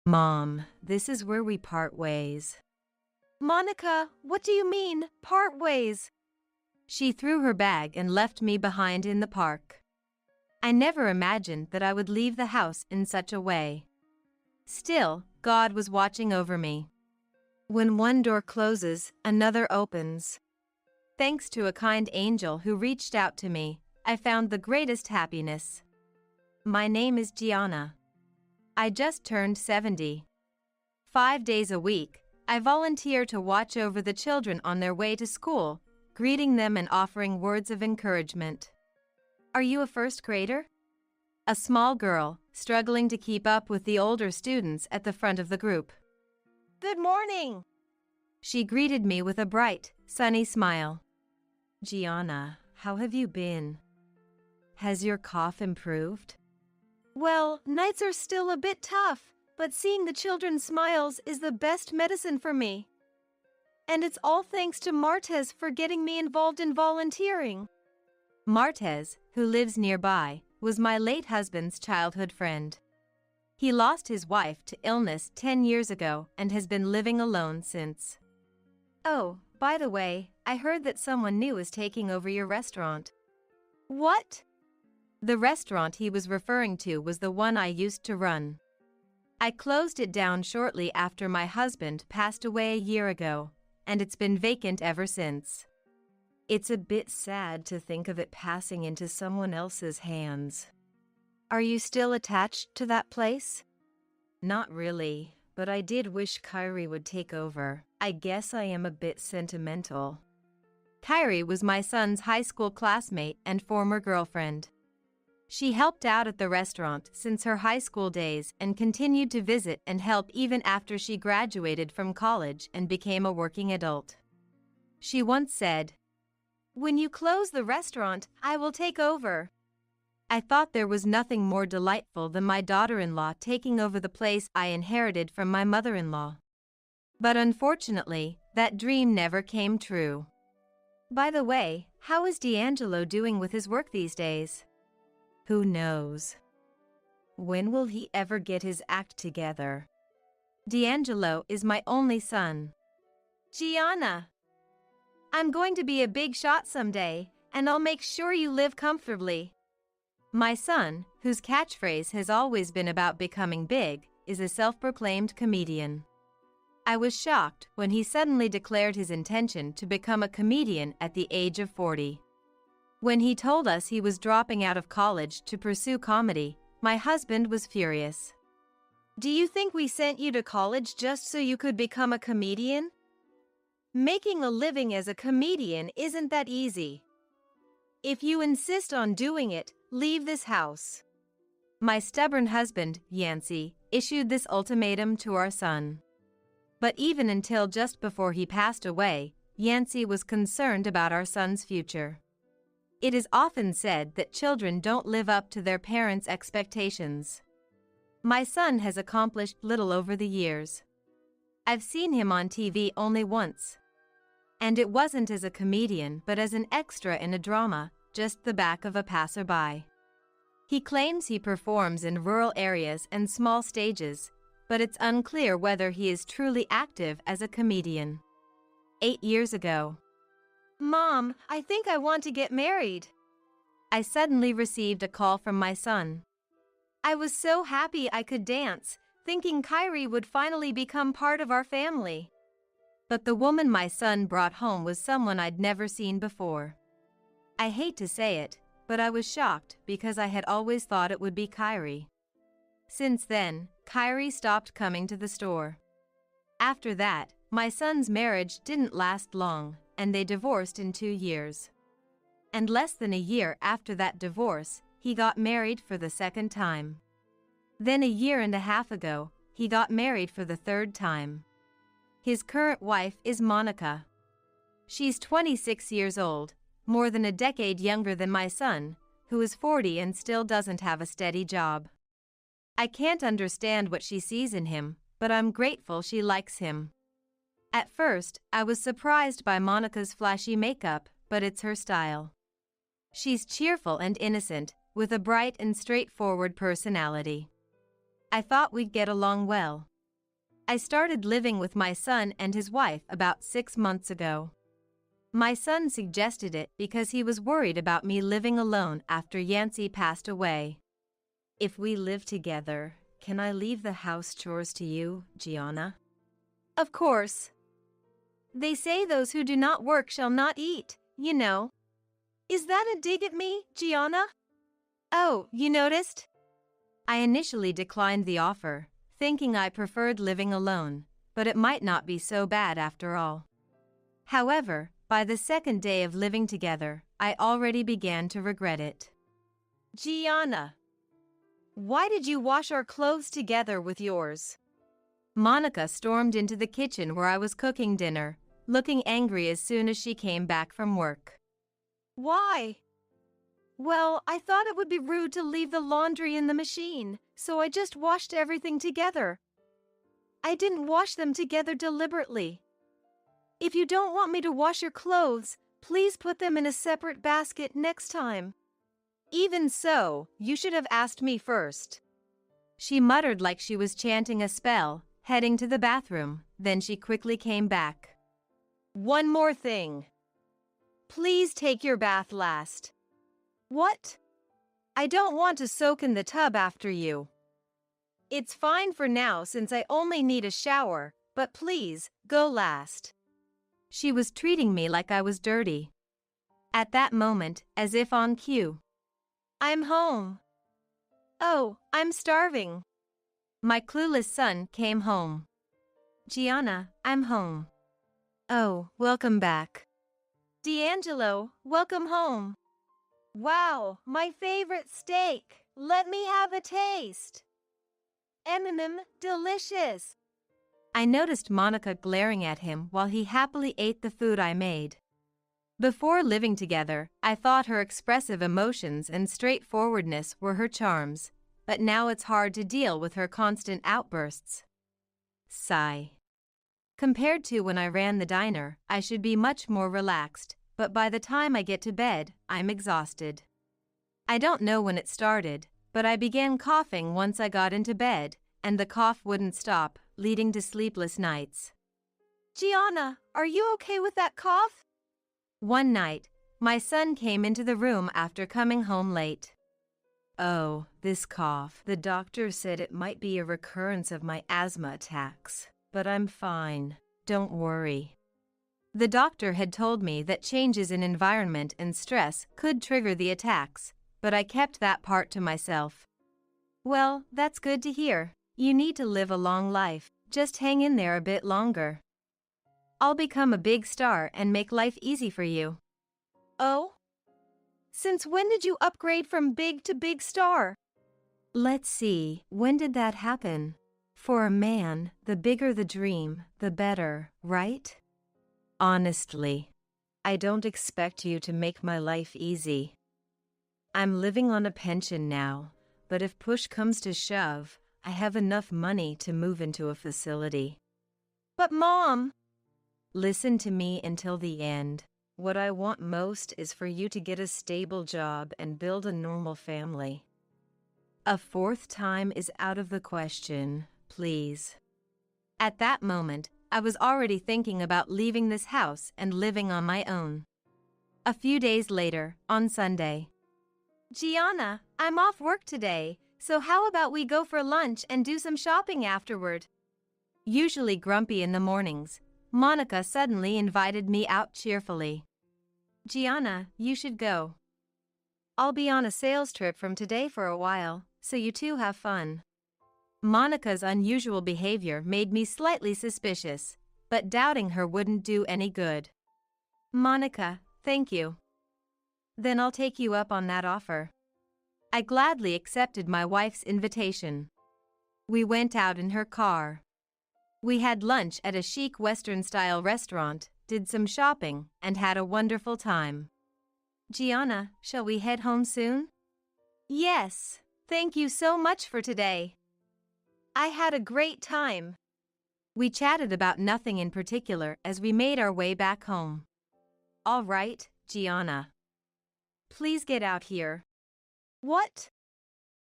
Mom, this is where we part ways. Monica, what do you mean, part ways? She threw her bag and left me behind in the park. I never imagined that I would leave the house in such a way. Still, God was watching over me. When one door closes, another opens. Thanks to a kind angel who reached out to me, I found the greatest happiness. My name is Gianna. I just turned 70. 5 days a week, I volunteer to watch over the children on their way to school, greeting them and offering words of encouragement. Are you a first grader? A small girl, struggling to keep up with the older students at the front of the group. Good morning. She greeted me with a bright, sunny smile. Gianna, how have you been? Has your cough improved? Well, nights are still a bit tough, but seeing the children's smiles is the best medicine for me. And it's all thanks to Martez for getting me involved in volunteering. Martez, who lives nearby, was my late husband's childhood friend. He lost his wife to illness 10 years ago and has been living alone since. Oh, by the way, I heard that someone new is taking over your restaurant. What? The restaurant he was referring to was the one I used to run. I closed it down shortly after my husband passed away a year ago, and it's been vacant ever since. It's a bit sad to think of it passing into someone else's hands. Are you still attached to that place? Not really, but I did wish Kyrie would take over. I guess I am a bit sentimental. Kyrie was my son's high school classmate and former girlfriend. She helped out at the restaurant since her high school days and continued to visit and help even after she graduated from college and became a working adult. She once said, "When you close the restaurant, I will take over." I thought there was nothing more delightful than my daughter-in-law taking over the place I inherited from my mother-in-law. But unfortunately, that dream never came true. By the way, how is D'Angelo doing with his work these days? Who knows? When will he ever get his act together? D'Angelo is my only son. Gianna, I'm going to be a big shot someday, and I'll make sure you live comfortably. My son, whose catchphrase has always been about becoming big, is a self-proclaimed comedian. I was shocked when he suddenly declared his intention to become a comedian at the age of 40. When he told us he was dropping out of college to pursue comedy, my husband was furious. Do you think we sent you to college just so you could become a comedian? Making a living as a comedian isn't that easy. If you insist on doing it, leave this house. My stubborn husband, Yancey, issued this ultimatum to our son. But even until just before he passed away, Yancey was concerned about our son's future. It is often said that children don't live up to their parents' expectations. My son has accomplished little over the years. I've seen him on TV only once. And it wasn't as a comedian but as an extra in a drama, just the back of a passerby. He claims he performs in rural areas and small stages, but it's unclear whether he is truly active as a comedian. 8 years ago. Mom, I think I want to get married. I suddenly received a call from my son. I was so happy I could dance, thinking Kyrie would finally become part of our family. But the woman my son brought home was someone I'd never seen before. I hate to say it, but I was shocked because I had always thought it would be Kyrie. Since then, Kyrie stopped coming to the store. After that, my son's marriage didn't last long, and they divorced in 2 years. And less than a year after that divorce, he got married for the second time. Then a year and a half ago, he got married for the third time. His current wife is Monica. She's 26 years old, more than a decade younger than my son, who is 40 and still doesn't have a steady job. I can't understand what she sees in him, but I'm grateful she likes him. At first, I was surprised by Monica's flashy makeup, but it's her style. She's cheerful and innocent, with a bright and straightforward personality. I thought we'd get along well. I started living with my son and his wife about 6 months ago. My son suggested it because he was worried about me living alone after Yancy passed away. If we live together, can I leave the house chores to you, Gianna? Of course. They say those who do not work shall not eat, you know. Is that a dig at me, Gianna? Oh, you noticed? I initially declined the offer, thinking I preferred living alone, but it might not be so bad after all. However, by the second day of living together, I already began to regret it. Gianna, why did you wash our clothes together with yours? Monica stormed into the kitchen where I was cooking dinner, looking angry as soon as she came back from work. Why? Well, I thought it would be rude to leave the laundry in the machine, so I just washed everything together. I didn't wash them together deliberately. If you don't want me to wash your clothes, please put them in a separate basket next time. Even so, you should have asked me first. She muttered like she was chanting a spell, heading to the bathroom, then she quickly came back. One more thing. Please take your bath last. What? I don't want to soak in the tub after you. It's fine for now since I only need a shower, but please, go last. She was treating me like I was dirty. At that moment, as if on cue. I'm home. Oh, I'm starving. My clueless son came home. Gianna, I'm home. Oh, welcome back. D'Angelo, welcome home. Wow, my favorite steak. Let me have a taste. Delicious. I noticed Monica glaring at him while he happily ate the food I made. Before living together, I thought her expressive emotions and straightforwardness were her charms, but now it's hard to deal with her constant outbursts. Sigh. Compared to when I ran the diner, I should be much more relaxed, but by the time I get to bed, I'm exhausted. I don't know when it started, but I began coughing once I got into bed, and the cough wouldn't stop, leading to sleepless nights. Gianna, are you okay with that cough? One night, my son came into the room after coming home late. Oh, this cough. The doctor said it might be a recurrence of my asthma attacks, but I'm fine. Don't worry. The doctor had told me that changes in environment and stress could trigger the attacks, but I kept that part to myself. Well, that's good to hear. You need to live a long life. Just hang in there a bit longer. I'll become a big star and make life easy for you. Oh? Since when did you upgrade from big to big star? Let's see, when did that happen? For a man, the bigger the dream, the better, right? Honestly, I don't expect you to make my life easy. I'm living on a pension now, but if push comes to shove, I have enough money to move into a facility. But Mom! Listen to me until the end. What I want most is for you to get a stable job and build a normal family. A fourth time is out of the question, please. At that moment, I was already thinking about leaving this house and living on my own. A few days later, on Sunday. Gianna, I'm off work today, so how about we go for lunch and do some shopping afterward? Usually grumpy in the mornings, Monica suddenly invited me out cheerfully. Gianna, you should go. I'll be on a sales trip from today for a while, so you two have fun. Monica's unusual behavior made me slightly suspicious, but doubting her wouldn't do any good. Monica, thank you. Then I'll take you up on that offer. I gladly accepted my wife's invitation. We went out in her car. We had lunch at a chic Western-style restaurant, did some shopping, and had a wonderful time. Gianna, shall we head home soon? Yes, thank you so much for today. I had a great time. We chatted about nothing in particular as we made our way back home. All right, Gianna. Please get out here. What?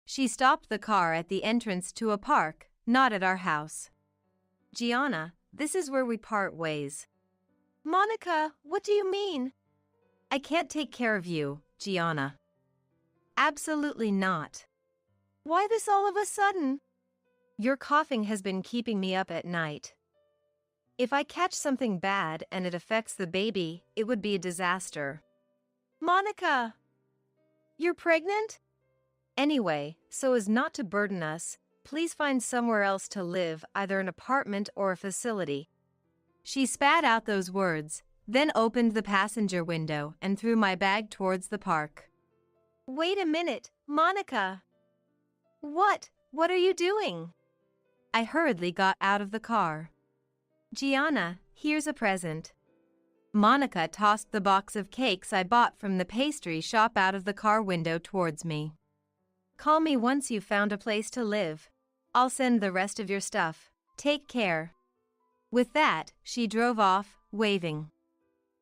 She stopped the car at the entrance to a park, not at our house. Gianna, this is where we part ways. Monica, what do you mean? I can't take care of you, Gianna. Absolutely not. Why this all of a sudden? Your coughing has been keeping me up at night. If I catch something bad and it affects the baby, it would be a disaster. Monica! You're pregnant? Anyway, so as not to burden us, please find somewhere else to live, either an apartment or a facility. She spat out those words, then opened the passenger window and threw my bag towards the park. Wait a minute, Monica. What are you doing? I hurriedly got out of the car. Gianna, here's a present. Monica tossed the box of cakes I bought from the pastry shop out of the car window towards me. Call me once you've found a place to live. I'll send the rest of your stuff. Take care. With that, she drove off, waving.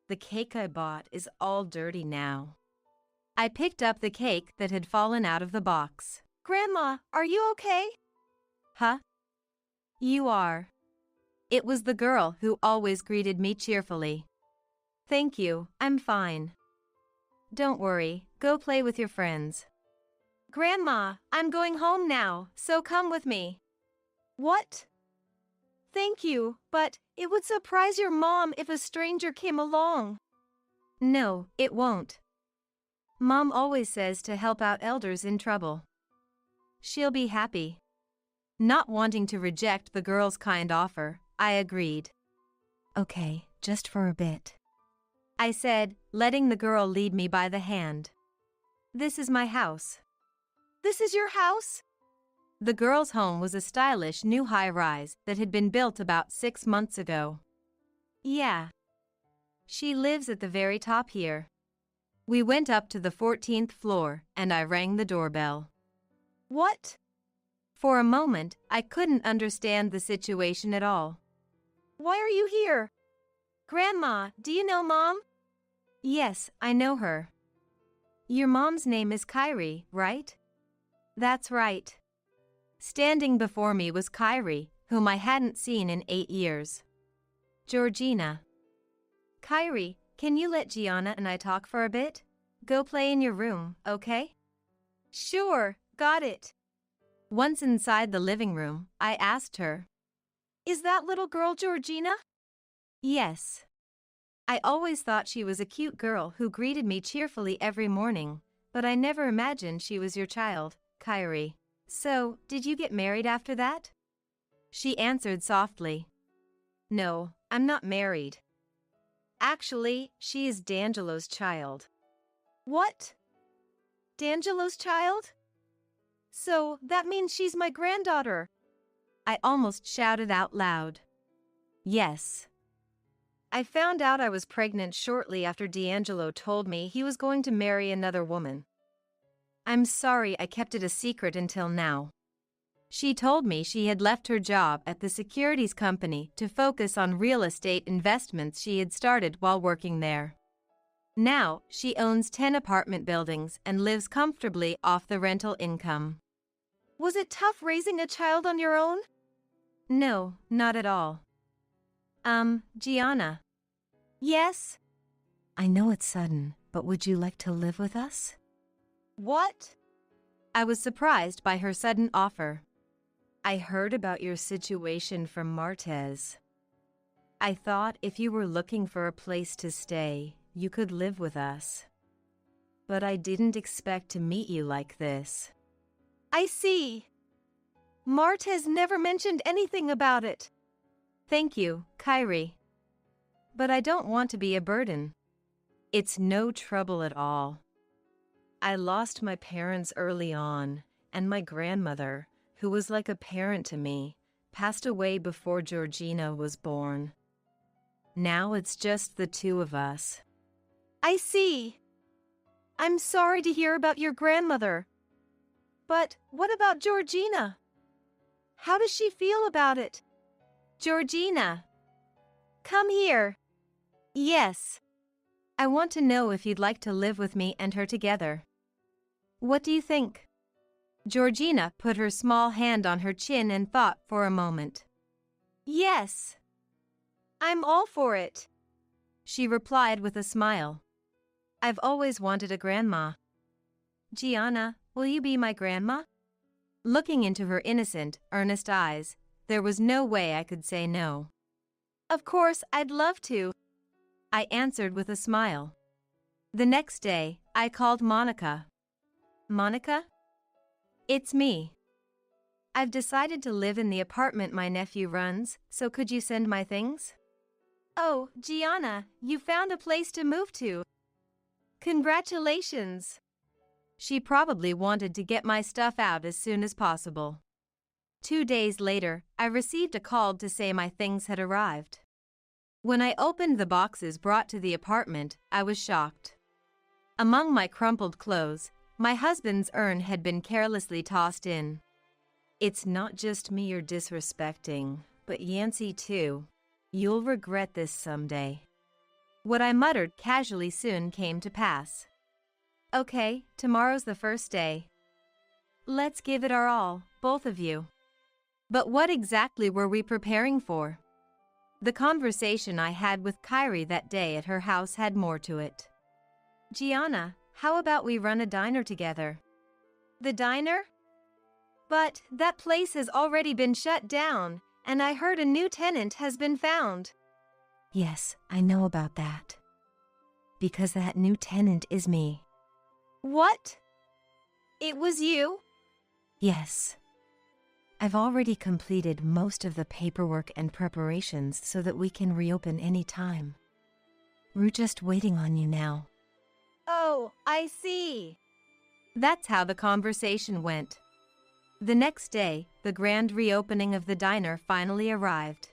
The cake I bought is all dirty now. I picked up the cake that had fallen out of the box. Grandma, are you okay? Huh? You are. It was the girl who always greeted me cheerfully. Thank you, I'm fine. Don't worry, go play with your friends. Grandma, I'm going home now, so come with me. What? Thank you, but it would surprise your mom if a stranger came along. No, it won't. Mom always says to help out elders in trouble. She'll be happy. Not wanting to reject the girl's kind offer, I agreed. Okay, just for a bit, I said, letting the girl lead me by the hand. This is my house. This is your house? The girl's home was a stylish new high-rise that had been built about 6 months ago. Yeah. She lives at the very top here. We went up to the 14th floor, and I rang the doorbell. What? For a moment, I couldn't understand the situation at all. Why are you here? Grandma, do you know Mom? Yes, I know her. Your mom's name is Kyrie, right? That's right. Standing before me was Kyrie, whom I hadn't seen in 8 years. Georgina. Kyrie, can you let Gianna and I talk for a bit? Go play in your room, okay? Sure, got it. Once inside the living room, I asked her. Is that little girl Georgina? Yes. I always thought she was a cute girl who greeted me cheerfully every morning, but I never imagined she was your child, Kyrie. So, did you get married after that? She answered softly. No, I'm not married. Actually, she is D'Angelo's child. What? D'Angelo's child? So, that means she's my granddaughter. I almost shouted out loud. Yes. I found out I was pregnant shortly after D'Angelo told me he was going to marry another woman. I'm sorry I kept it a secret until now. She told me she had left her job at the securities company to focus on real estate investments she had started while working there. Now, she owns 10 apartment buildings and lives comfortably off the rental income. Was it tough raising a child on your own? No, not at all. Gianna. Yes? I know it's sudden, but would you like to live with us? What? I was surprised by her sudden offer. I heard about your situation from Martez. I thought if you were looking for a place to stay, you could live with us. But I didn't expect to meet you like this. I see. Martez never mentioned anything about it. Thank you, Kyrie. But I don't want to be a burden. It's no trouble at all. I lost my parents early on, and my grandmother, who was like a parent to me, passed away before Georgina was born. Now it's just the two of us. I see. I'm sorry to hear about your grandmother. But what about Georgina? How does she feel about it? Georgina! Come here. Yes. I want to know if you'd like to live with me and her together. What do you think? Georgina put her small hand on her chin and thought for a moment. Yes. I'm all for it, she replied with a smile. I've always wanted a grandma. Gianna, will you be my grandma? Looking into her innocent, earnest eyes, there was no way I could say no. Of course, I'd love to, I answered with a smile. The next day, I called Monica. Monica? It's me. I've decided to live in the apartment my nephew runs, so could you send my things? Oh, Gianna, you found a place to move to. Congratulations. She probably wanted to get my stuff out as soon as possible. 2 days later, I received a call to say my things had arrived. When I opened the boxes brought to the apartment, I was shocked. Among my crumpled clothes, my husband's urn had been carelessly tossed in. It's not just me you're disrespecting, but Yancy too. You'll regret this someday. What I muttered casually soon came to pass. Okay, tomorrow's the first day. Let's give it our all, both of you. But what exactly were we preparing for? The conversation I had with Kyrie that day at her house had more to it. Gianna, how about we run a diner together? The diner? But that place has already been shut down, and I heard a new tenant has been found. Yes, I know about that. Because that new tenant is me. What? It was you? Yes. I've already completed most of the paperwork and preparations so that we can reopen any time. We're just waiting on you now. Oh, I see. That's how the conversation went. The next day, the grand reopening of the diner finally arrived.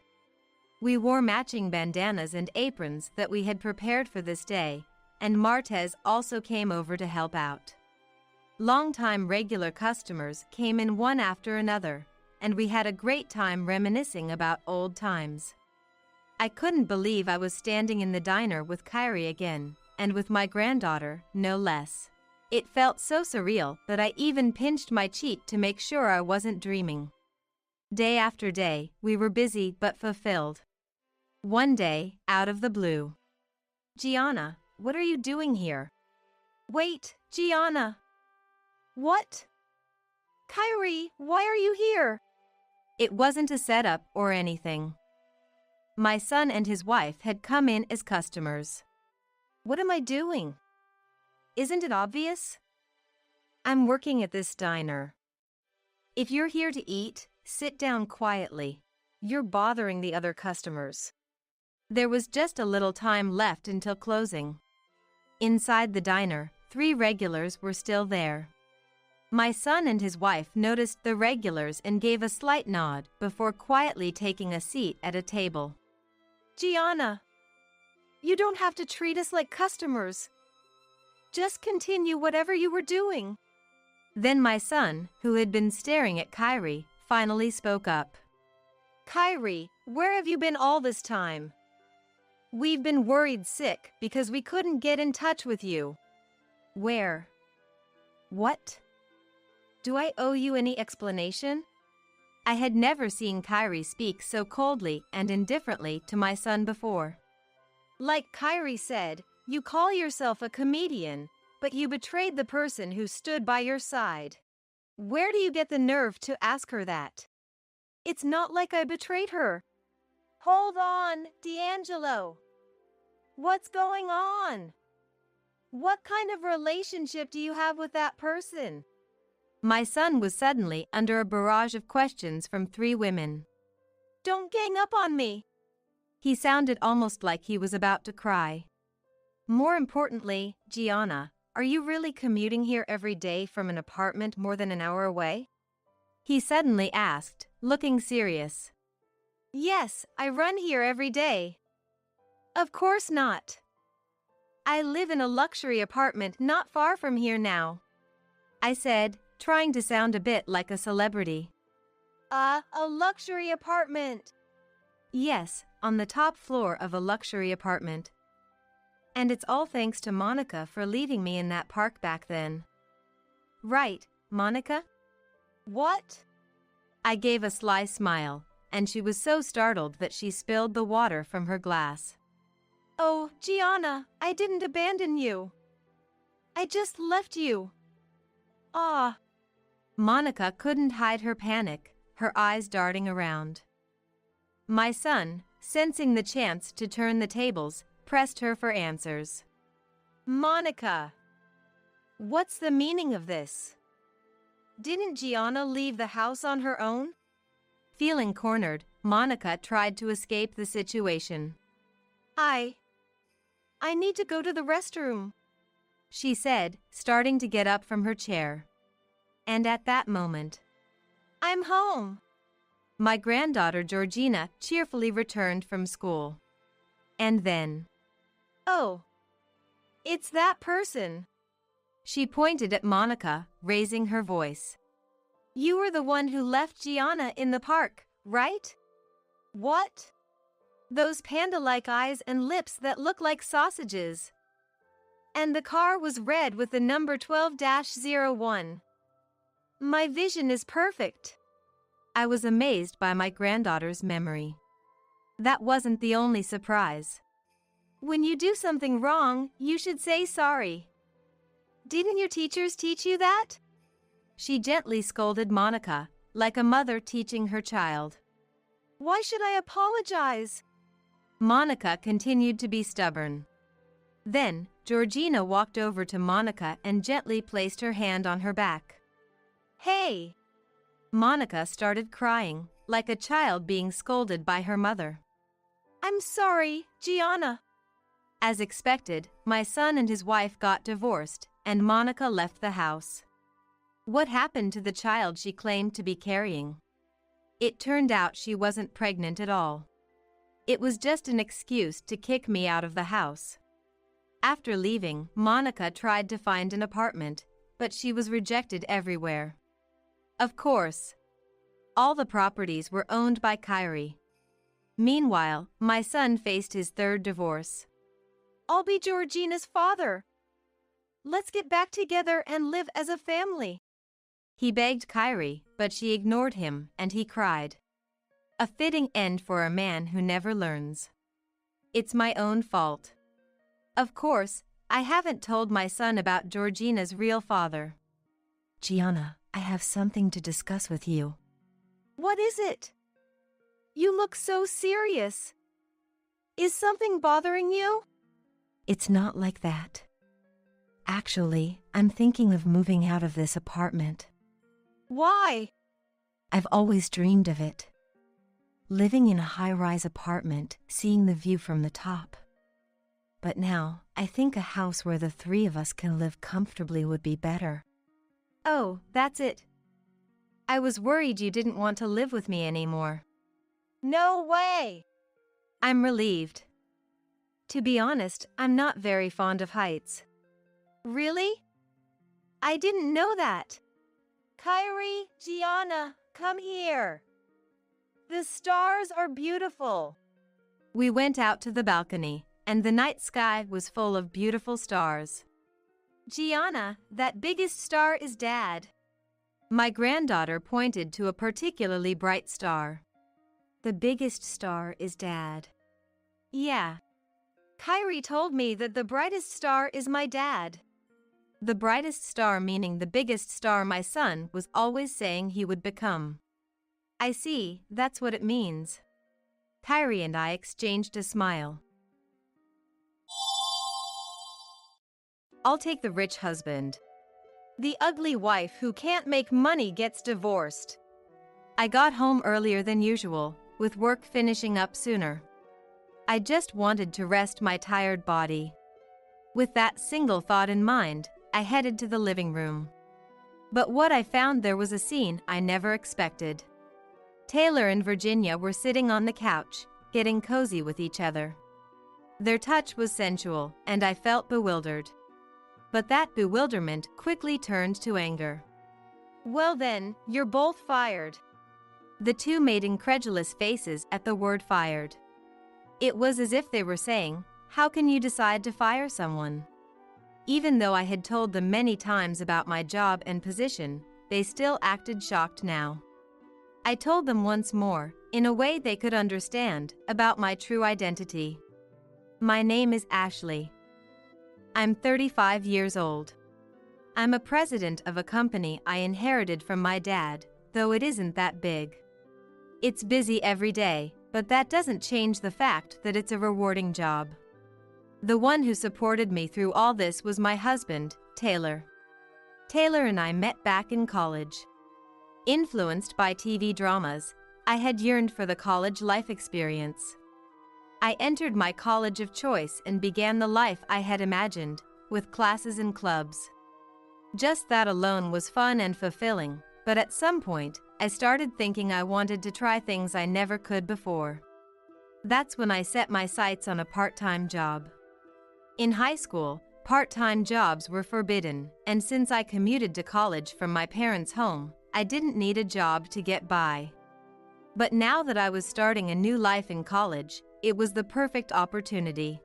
We wore matching bandanas and aprons that we had prepared for this day, and Martez also came over to help out. Longtime regular customers came in one after another, and we had a great time reminiscing about old times. I couldn't believe I was standing in the diner with Kyrie again, and with my granddaughter, no less. It felt so surreal that I even pinched my cheek to make sure I wasn't dreaming. Day after day, we were busy but fulfilled. One day, out of the blue. Gianna, what are you doing here? Wait, Gianna. What? Kyrie, why are you here? It wasn't a setup or anything. My son and his wife had come in as customers. What am I doing? Isn't it obvious? I'm working at this diner. If you're here to eat, sit down quietly. You're bothering the other customers. There was just a little time left until closing. Inside the diner, 3 regulars were still there. My son and his wife noticed the regulars and gave a slight nod before quietly taking a seat at a table. Gianna, you don't have to treat us like customers. Just continue whatever you were doing. Then my son, who had been staring at Kyrie, finally spoke up. Kyrie, where have you been all this time? We've been worried sick because we couldn't get in touch with you. Where? What? Do I owe you any explanation? I had never seen Kyrie speak so coldly and indifferently to my son before. Like Kyrie said, you call yourself a comedian, but you betrayed the person who stood by your side. Where do you get the nerve to ask her that? It's not like I betrayed her. Hold on, D'Angelo. What's going on? What kind of relationship do you have with that person? My son was suddenly under a barrage of questions from 3 women. Don't gang up on me. He sounded almost like he was about to cry. More importantly, Gianna, are you really commuting here every day from an apartment more than an hour away? He suddenly asked, looking serious. Yes, I run here every day. Of course not. I live in a luxury apartment not far from here now, I said, trying to sound a bit like a celebrity. A luxury apartment. Yes, on the top floor of a luxury apartment. And it's all thanks to Monica for leaving me in that park back then. Right, Monica? What? I gave a sly smile, and she was so startled that she spilled the water from her glass. Oh, Gianna, I didn't abandon you. I just left you. Ah. Monica couldn't hide her panic, her eyes darting around. My son, sensing the chance to turn the tables, pressed her for answers. Monica, what's the meaning of this? Didn't Gianna leave the house on her own? Feeling cornered, Monica tried to escape the situation. I need to go to the restroom, she said, starting to get up from her chair. And at that moment, I'm home. My granddaughter Georgina cheerfully returned from school. And then, oh, it's that person. She pointed at Monica, raising her voice. You were the one who left Gianna in the park, right? What? Those panda-like eyes and lips that look like sausages. And the car was red with the number 12-01. My vision is perfect. I was amazed by my granddaughter's memory. That wasn't the only surprise. When you do something wrong, you should say sorry. Didn't your teachers teach you that? She gently scolded Monica, like a mother teaching her child. Why should I apologize? Monica continued to be stubborn. Then, Georgina walked over to Monica and gently placed her hand on her back. Hey! Monica started crying, like a child being scolded by her mother. I'm sorry, Gianna. As expected, my son and his wife got divorced, and Monica left the house. What happened to the child she claimed to be carrying? It turned out she wasn't pregnant at all. It was just an excuse to kick me out of the house. After leaving, Monica tried to find an apartment, but she was rejected everywhere. Of course, all the properties were owned by Kyrie. Meanwhile, my son faced his third divorce. I'll be Georgina's father. Let's get back together and live as a family. He begged Kyrie, but she ignored him, and he cried. A fitting end for a man who never learns. It's my own fault. Of course, I haven't told my son about Georgina's real father. Gianna, I have something to discuss with you. What is it? You look so serious. Is something bothering you? It's not like that. Actually, I'm thinking of moving out of this apartment. Why? I've always dreamed of it. Living in a high-rise apartment, seeing the view from the top. But now, I think a house where the three of us can live comfortably would be better. Oh, that's it. I was worried you didn't want to live with me anymore. No way! I'm relieved. To be honest, I'm not very fond of heights. Really? I didn't know that. Kyrie, Gianna, come here. The stars are beautiful. We went out to the balcony, and the night sky was full of beautiful stars. Gianna, that biggest star is Dad. My granddaughter pointed to a particularly bright star. The biggest star is Dad. Yeah. Kyrie told me that the brightest star is my dad. The brightest star meaning the biggest star my son was always saying he would become. I see, that's what it means. Kyrie and I exchanged a smile. I'll take the rich husband. The ugly wife who can't make money gets divorced. I got home earlier than usual, with work finishing up sooner. I just wanted to rest my tired body. With that single thought in mind, I headed to the living room. But what I found there was a scene I never expected. Taylor and Virginia were sitting on the couch, getting cozy with each other. Their touch was sensual, and I felt bewildered. But that bewilderment quickly turned to anger. Well then, you're both fired. The two made incredulous faces at the word fired. It was as if they were saying, "How can you decide to fire someone?" Even though I had told them many times about my job and position, they still acted shocked now. I told them once more, in a way they could understand, about my true identity. My name is Ashley. I'm 35 years old. I'm a president of a company I inherited from my dad, though it isn't that big. It's busy every day, but that doesn't change the fact that it's a rewarding job. The one who supported me through all this was my husband, Taylor. Taylor and I met back in college. Influenced by TV dramas, I had yearned for the college life experience. I entered my college of choice and began the life I had imagined, with classes and clubs. Just that alone was fun and fulfilling, but at some point, I started thinking I wanted to try things I never could before. That's when I set my sights on a part-time job. In high school, part-time jobs were forbidden, and since I commuted to college from my parents' home, I didn't need a job to get by. But now that I was starting a new life in college, it was the perfect opportunity.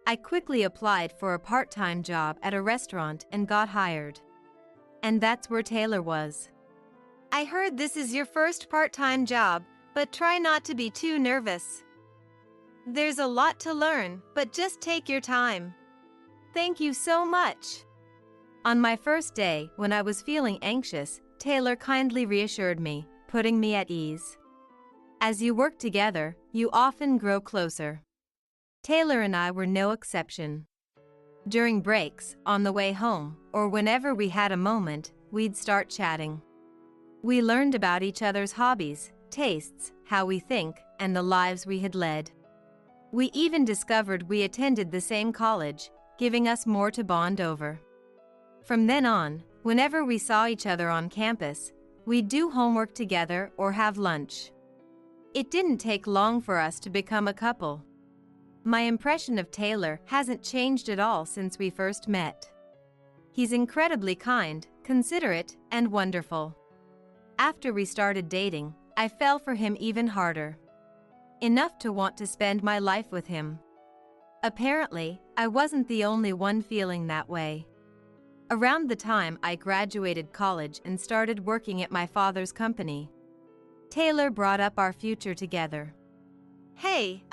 I quickly applied for a part-time job at a restaurant and got hired. And that's where Taylor was. I heard this is your first part-time job, but try not to be too nervous. There's a lot to learn, but just take your time. Thank you so much. On my first day, when I was feeling anxious, Taylor kindly reassured me, putting me at ease. As you work together, you often grow closer. Taylor and I were no exception. During breaks, on the way home, or whenever we had a moment, we'd start chatting. We learned about each other's hobbies, tastes, how we think, and the lives we had led. We even discovered we attended the same college, giving us more to bond over. From then on, whenever we saw each other on campus, we'd do homework together or have lunch. It didn't take long for us to become a couple. My impression of Taylor hasn't changed at all since we first met. He's incredibly kind, considerate, and wonderful. After we started dating, I fell for him even harder. Enough to want to spend my life with him. Apparently, I wasn't the only one feeling that way. Around the time I graduated college and started working at my father's company, Taylor brought up our future together. Hey,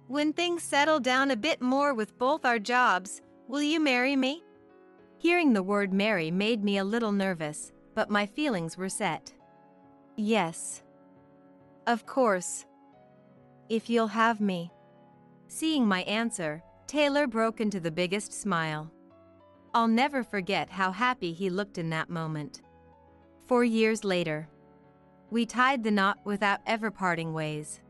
when things settle down a bit more with both our jobs, will you marry me? Hearing the word marry made me a little nervous, but my feelings were set. Yes. Of course. If you'll have me. Seeing my answer, Taylor broke into the biggest smile. I'll never forget how happy he looked in that moment. 4 years later, we tied the knot without ever parting ways.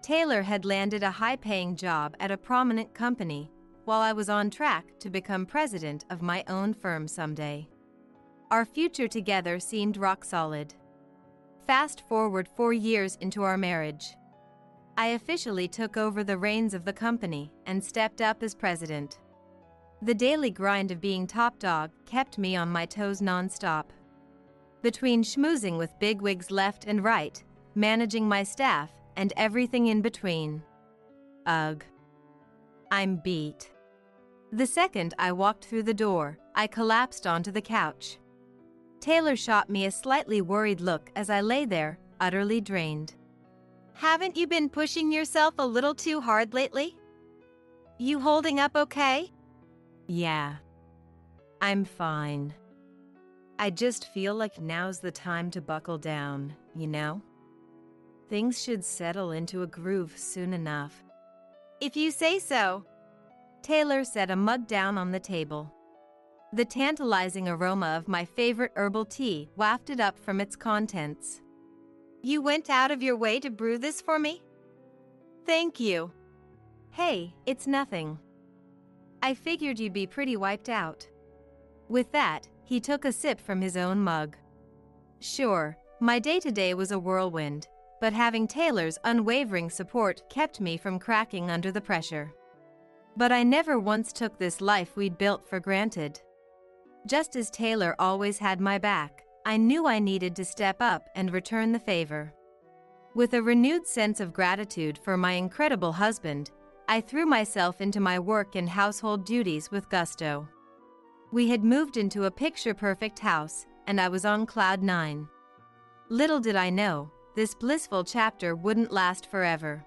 Taylor had landed a high-paying job at a prominent company, while I was on track to become president of my own firm someday. Our future together seemed rock solid. Fast forward 4 years into our marriage. I officially took over the reins of the company and stepped up as president. The daily grind of being top dog kept me on my toes non-stop. Between schmoozing with bigwigs left and right, managing my staff, and everything in between. Ugh. I'm beat. The second I walked through the door, I collapsed onto the couch. Taylor shot me a slightly worried look as I lay there, utterly drained. Haven't you been pushing yourself a little too hard lately? You holding up okay? Yeah. I'm fine. I just feel like now's the time to buckle down, you know? Things should settle into a groove soon enough. If you say so. Taylor set a mug down on the table. The tantalizing aroma of my favorite herbal tea wafted up from its contents. You went out of your way to brew this for me? Thank you. Hey, it's nothing. I figured you'd be pretty wiped out. With that, he took a sip from his own mug. Sure, my day-to-day was a whirlwind, but having Taylor's unwavering support kept me from cracking under the pressure. But I never once took this life we'd built for granted. Just as Taylor always had my back, I knew I needed to step up and return the favor. With a renewed sense of gratitude for my incredible husband, I threw myself into my work and household duties with gusto. We had moved into a picture-perfect house, and I was on cloud 9. Little did I know, this blissful chapter wouldn't last forever.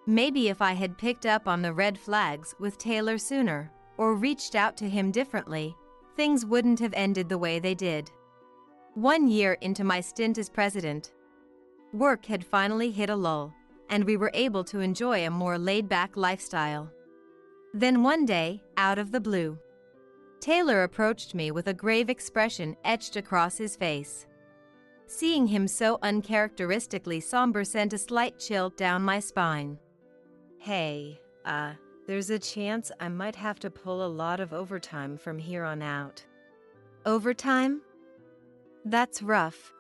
Maybe if I had picked up on the red flags with Taylor sooner, or reached out to him differently, things wouldn't have ended the way they did. 1 year into my stint as president, work had finally hit a lull, and we were able to enjoy a more laid-back lifestyle. Then one day, out of the blue, Taylor approached me with a grave expression etched across his face. Seeing him so uncharacteristically somber sent a slight chill down my spine. Hey, there's a chance I might have to pull a lot of overtime from here on out. Overtime? That's rough.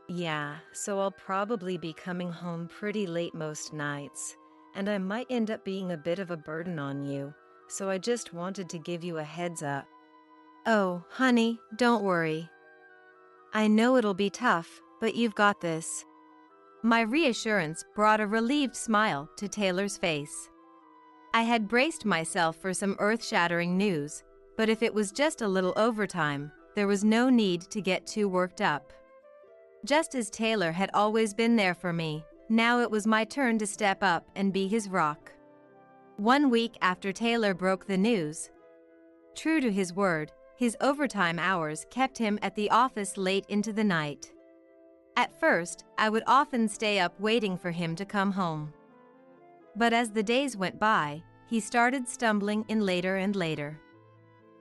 Yeah, so I'll probably be coming home pretty late most nights, and I might end up being a bit of a burden on you, so I just wanted to give you a heads up. Oh, honey, don't worry. I know it'll be tough, but you've got this. My reassurance brought a relieved smile to Taylor's face. I had braced myself for some earth-shattering news, but if it was just a little overtime, there was no need to get too worked up. Just as Taylor had always been there for me, now it was my turn to step up and be his rock. 1 week after Taylor broke the news, true to his word, his overtime hours kept him at the office late into the night. At first, I would often stay up waiting for him to come home. But as the days went by, he started stumbling in later and later.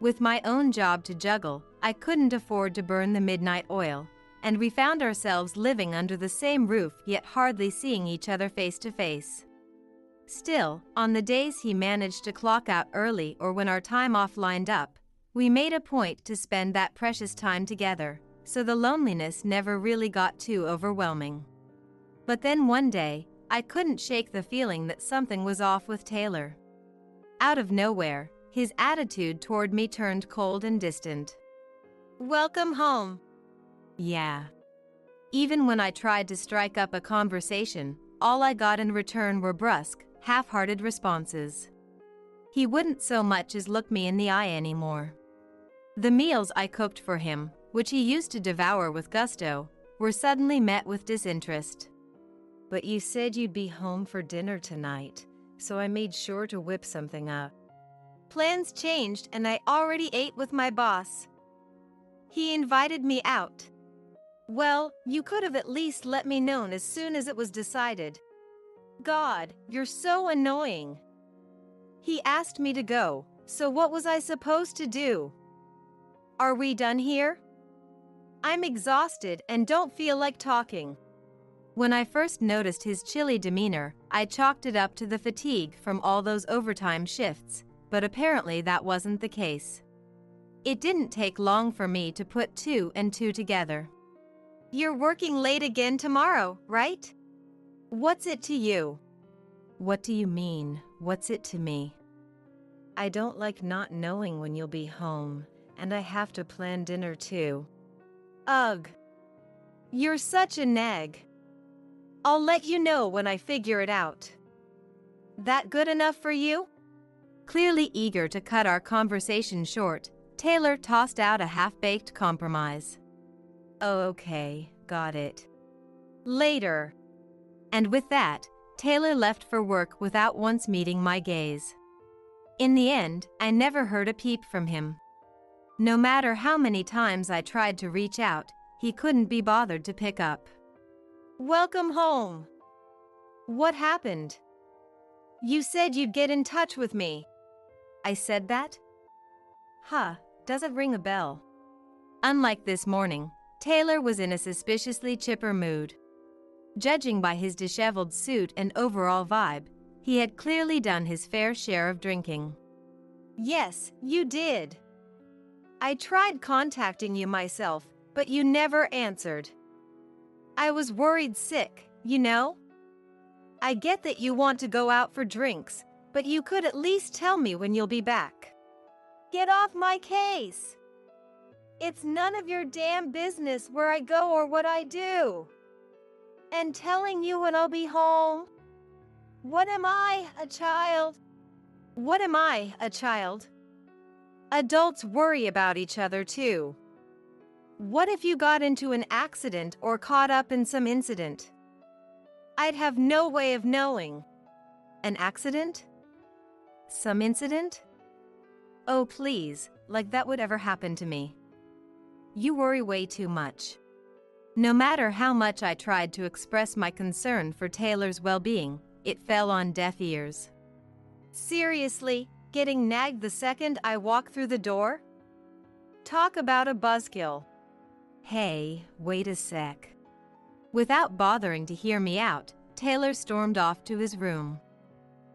With my own job to juggle, I couldn't afford to burn the midnight oil, and we found ourselves living under the same roof yet hardly seeing each other face to face. Still, on the days he managed to clock out early or when our time off lined up, we made a point to spend that precious time together, so the loneliness never really got too overwhelming. But then one day, I couldn't shake the feeling that something was off with Taylor. Out of nowhere, his attitude toward me turned cold and distant. Welcome home. Yeah. Even when I tried to strike up a conversation, all I got in return were brusque, half-hearted responses. He wouldn't so much as look me in the eye anymore. The meals I cooked for him, which he used to devour with gusto, were suddenly met with disinterest. But you said you'd be home for dinner tonight, so I made sure to whip something up. Plans changed and I already ate with my boss. He invited me out. Well, you could have at least let me know as soon as it was decided. God, you're so annoying. He asked me to go, so what was I supposed to do? Are we done here? I'm exhausted and don't feel like talking. When I first noticed his chilly demeanor, I chalked it up to the fatigue from all those overtime shifts, but apparently that wasn't the case. It didn't take long for me to put 2 and 2 together. You're working late again tomorrow, right? What's it to you? What do you mean, what's it to me? I don't like not knowing when you'll be home, and I have to plan dinner too. Ugh. You're such a nag. I'll let you know when I figure it out. That good enough for you? Clearly eager to cut our conversation short, Taylor tossed out a half-baked compromise. Oh, okay, got it. Later. And with that, Taylor left for work without once meeting my gaze. In the end, I never heard a peep from him. No matter how many times I tried to reach out, he couldn't be bothered to pick up. Welcome home. What happened? You said you'd get in touch with me. I said that? Doesn't ring a bell. Unlike this morning, Taylor was in a suspiciously chipper mood. Judging by his disheveled suit and overall vibe, he had clearly done his fair share of drinking. Yes, you did. I tried contacting you myself, but you never answered. I was worried sick, you know? I get that you want to go out for drinks, but you could at least tell me when you'll be back. Get off my case! It's none of your damn business where I go or what I do. And telling you when I'll be home? What am I, a child? What am I, a child? Adults worry about each other too. What if you got into an accident or caught up in some incident? I'd have no way of knowing. An accident? Some incident? Oh, please, like that would ever happen to me. You worry way too much. No matter how much I tried to express my concern for Taylor's well-being, it fell on deaf ears. Seriously, getting nagged the second I walk through the door? Talk about a buzzkill. Hey, wait a sec. Without bothering to hear me out, Taylor stormed off to his room.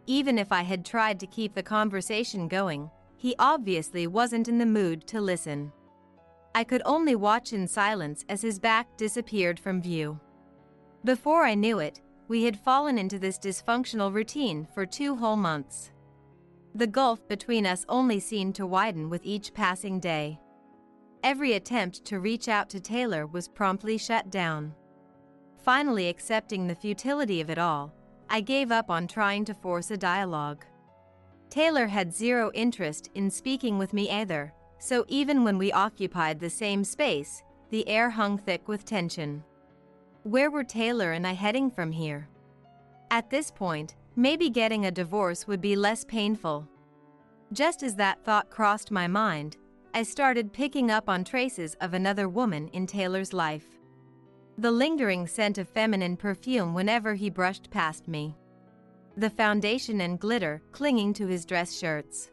Even if I had tried to keep the conversation going, he obviously wasn't in the mood to listen. I could only watch in silence as his back disappeared from view. Before I knew it, we had fallen into this dysfunctional routine for 2 whole months. The gulf between us only seemed to widen with each passing day. Every attempt to reach out to Taylor was promptly shut down. Finally accepting the futility of it all, I gave up on trying to force a dialogue. Taylor had zero interest in speaking with me either, so even when we occupied the same space, the air hung thick with tension. Where were Taylor and I heading from here? At this point, maybe getting a divorce would be less painful. Just as that thought crossed my mind, I started picking up on traces of another woman in Taylor's life. The lingering scent of feminine perfume whenever he brushed past me. The foundation and glitter clinging to his dress shirts.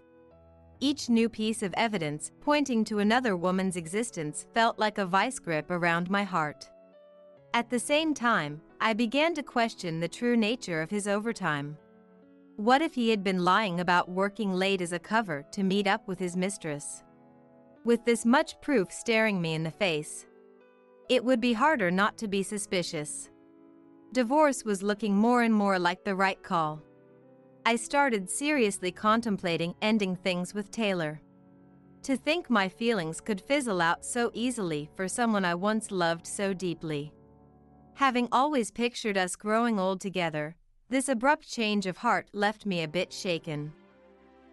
Each new piece of evidence pointing to another woman's existence felt like a vice grip around my heart. At the same time, I began to question the true nature of his overtime. What if he had been lying about working late as a cover to meet up with his mistress? With this much proof staring me in the face, it would be harder not to be suspicious. Divorce was looking more and more like the right call. I started seriously contemplating ending things with Taylor. To think my feelings could fizzle out so easily for someone I once loved so deeply. Having always pictured us growing old together, this abrupt change of heart left me a bit shaken.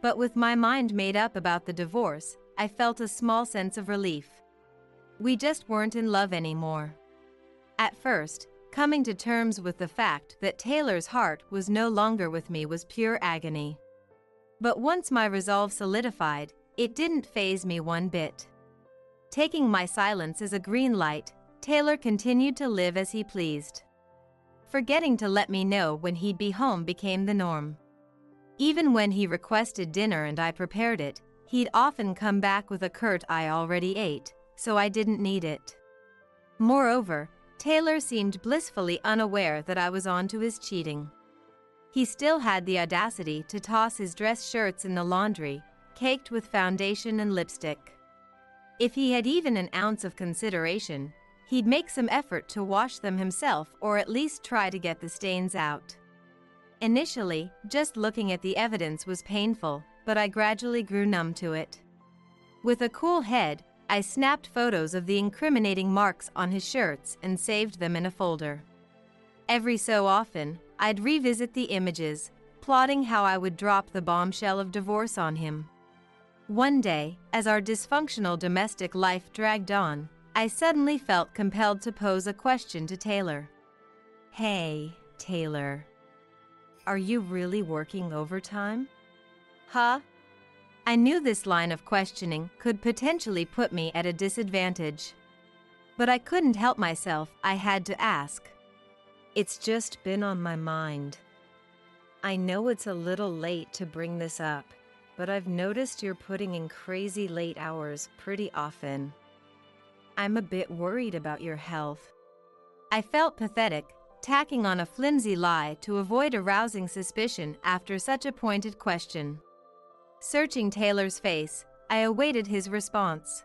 But with my mind made up about the divorce, I felt a small sense of relief. We just weren't in love anymore. At first, coming to terms with the fact that Taylor's heart was no longer with me was pure agony. But once my resolve solidified, it didn't faze me one bit. Taking my silence as a green light, Taylor continued to live as he pleased. Forgetting to let me know when he'd be home became the norm. Even when he requested dinner and I prepared it, he'd often come back with a curt "I already ate, so I didn't need it." Moreover, Taylor seemed blissfully unaware that I was onto his cheating. He still had the audacity to toss his dress shirts in the laundry, caked with foundation and lipstick. If he had even an ounce of consideration, he'd make some effort to wash them himself or at least try to get the stains out. Initially, just looking at the evidence was painful, but I gradually grew numb to it. With a cool head, I snapped photos of the incriminating marks on his shirts and saved them in a folder. Every so often, I'd revisit the images, plotting how I would drop the bombshell of divorce on him. One day, as our dysfunctional domestic life dragged on, I suddenly felt compelled to pose a question to Taylor. "Hey, Taylor. Are you really working overtime?" Huh? I knew this line of questioning could potentially put me at a disadvantage. But I couldn't help myself, I had to ask. It's just been on my mind. I know it's a little late to bring this up, but I've noticed you're putting in crazy late hours pretty often. I'm a bit worried about your health. I felt pathetic, tacking on a flimsy lie to avoid arousing suspicion after such a pointed question. Searching Taylor's face, I awaited his response.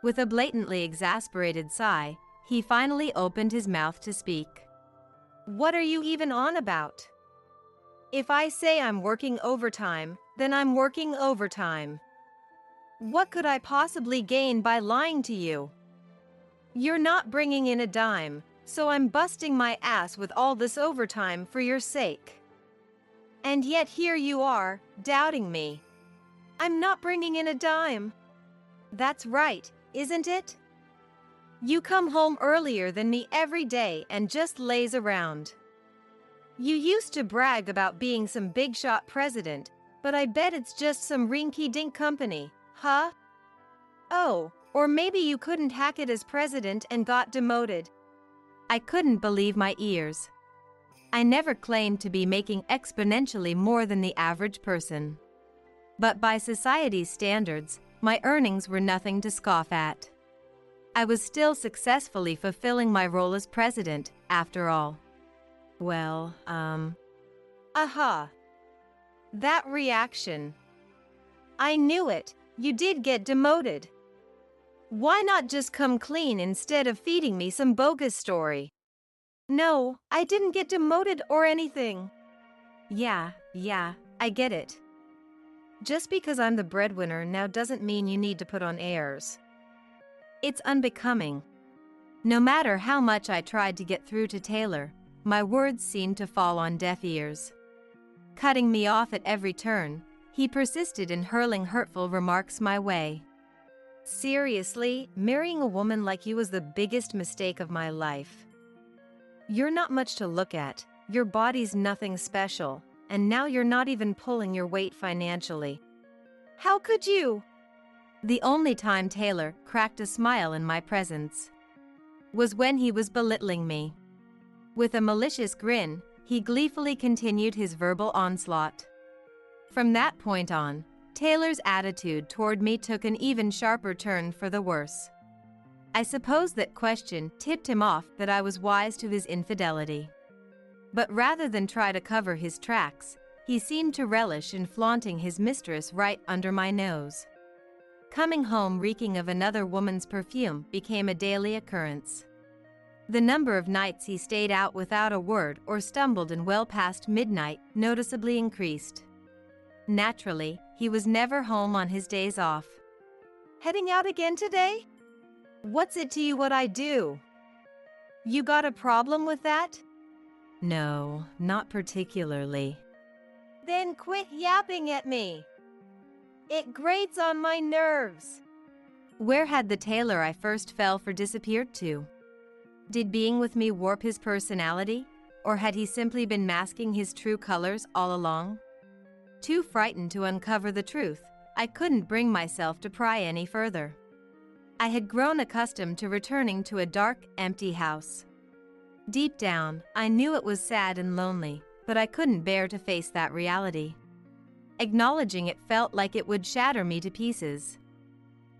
With a blatantly exasperated sigh, he finally opened his mouth to speak. What are you even on about? If I say I'm working overtime, then I'm working overtime. What could I possibly gain by lying to you? You're not bringing in a dime, so I'm busting my ass with all this overtime for your sake. And yet here you are, doubting me. I'm not bringing in a dime. That's right, isn't it? You come home earlier than me every day and just laze around. You used to brag about being some big shot president, but I bet it's just some rinky-dink company, huh? Oh, or maybe you couldn't hack it as president and got demoted. I couldn't believe my ears. I never claimed to be making exponentially more than the average person. But by society's standards, my earnings were nothing to scoff at. I was still successfully fulfilling my role as president, after all. Well, Aha. That reaction. I knew it, you did get demoted. Why not just come clean instead of feeding me some bogus story? No, I didn't get demoted or anything. Yeah, I get it. Just because I'm the breadwinner now doesn't mean you need to put on airs. It's unbecoming. No matter how much I tried to get through to Taylor, my words seemed to fall on deaf ears. Cutting me off at every turn, he persisted in hurling hurtful remarks my way. Seriously, marrying a woman like you was the biggest mistake of my life. You're not much to look at, your body's nothing special, and now you're not even pulling your weight financially. How could you? The only time Taylor cracked a smile in my presence was when he was belittling me. With a malicious grin, he gleefully continued his verbal onslaught. From that point on, Taylor's attitude toward me took an even sharper turn for the worse. I suppose that question tipped him off that I was wise to his infidelity. But rather than try to cover his tracks, he seemed to relish in flaunting his mistress right under my nose. Coming home reeking of another woman's perfume became a daily occurrence. The number of nights he stayed out without a word or stumbled in well past midnight noticeably increased. Naturally, he was never home on his days off. Heading out again today? What's it to you what I do? You got a problem with that? No, not particularly. Then quit yapping at me. It grates on my nerves. Where had the Taylor I first fell for disappeared to? Did being with me warp his personality, or had he simply been masking his true colors all along? Too frightened to uncover the truth, I couldn't bring myself to pry any further. I had grown accustomed to returning to a dark, empty house. Deep down, I knew it was sad and lonely, but I couldn't bear to face that reality. Acknowledging it felt like it would shatter me to pieces.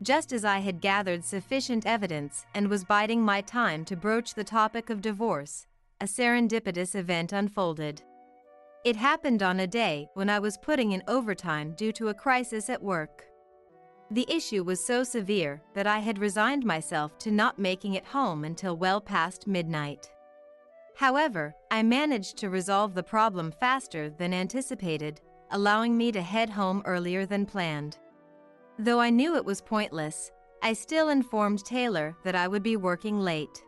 Just as I had gathered sufficient evidence and was biding my time to broach the topic of divorce, a serendipitous event unfolded. It happened on a day when I was putting in overtime due to a crisis at work. The issue was so severe that I had resigned myself to not making it home until well past midnight. However, I managed to resolve the problem faster than anticipated, allowing me to head home earlier than planned. Though I knew it was pointless, I still informed Taylor that I would be working late.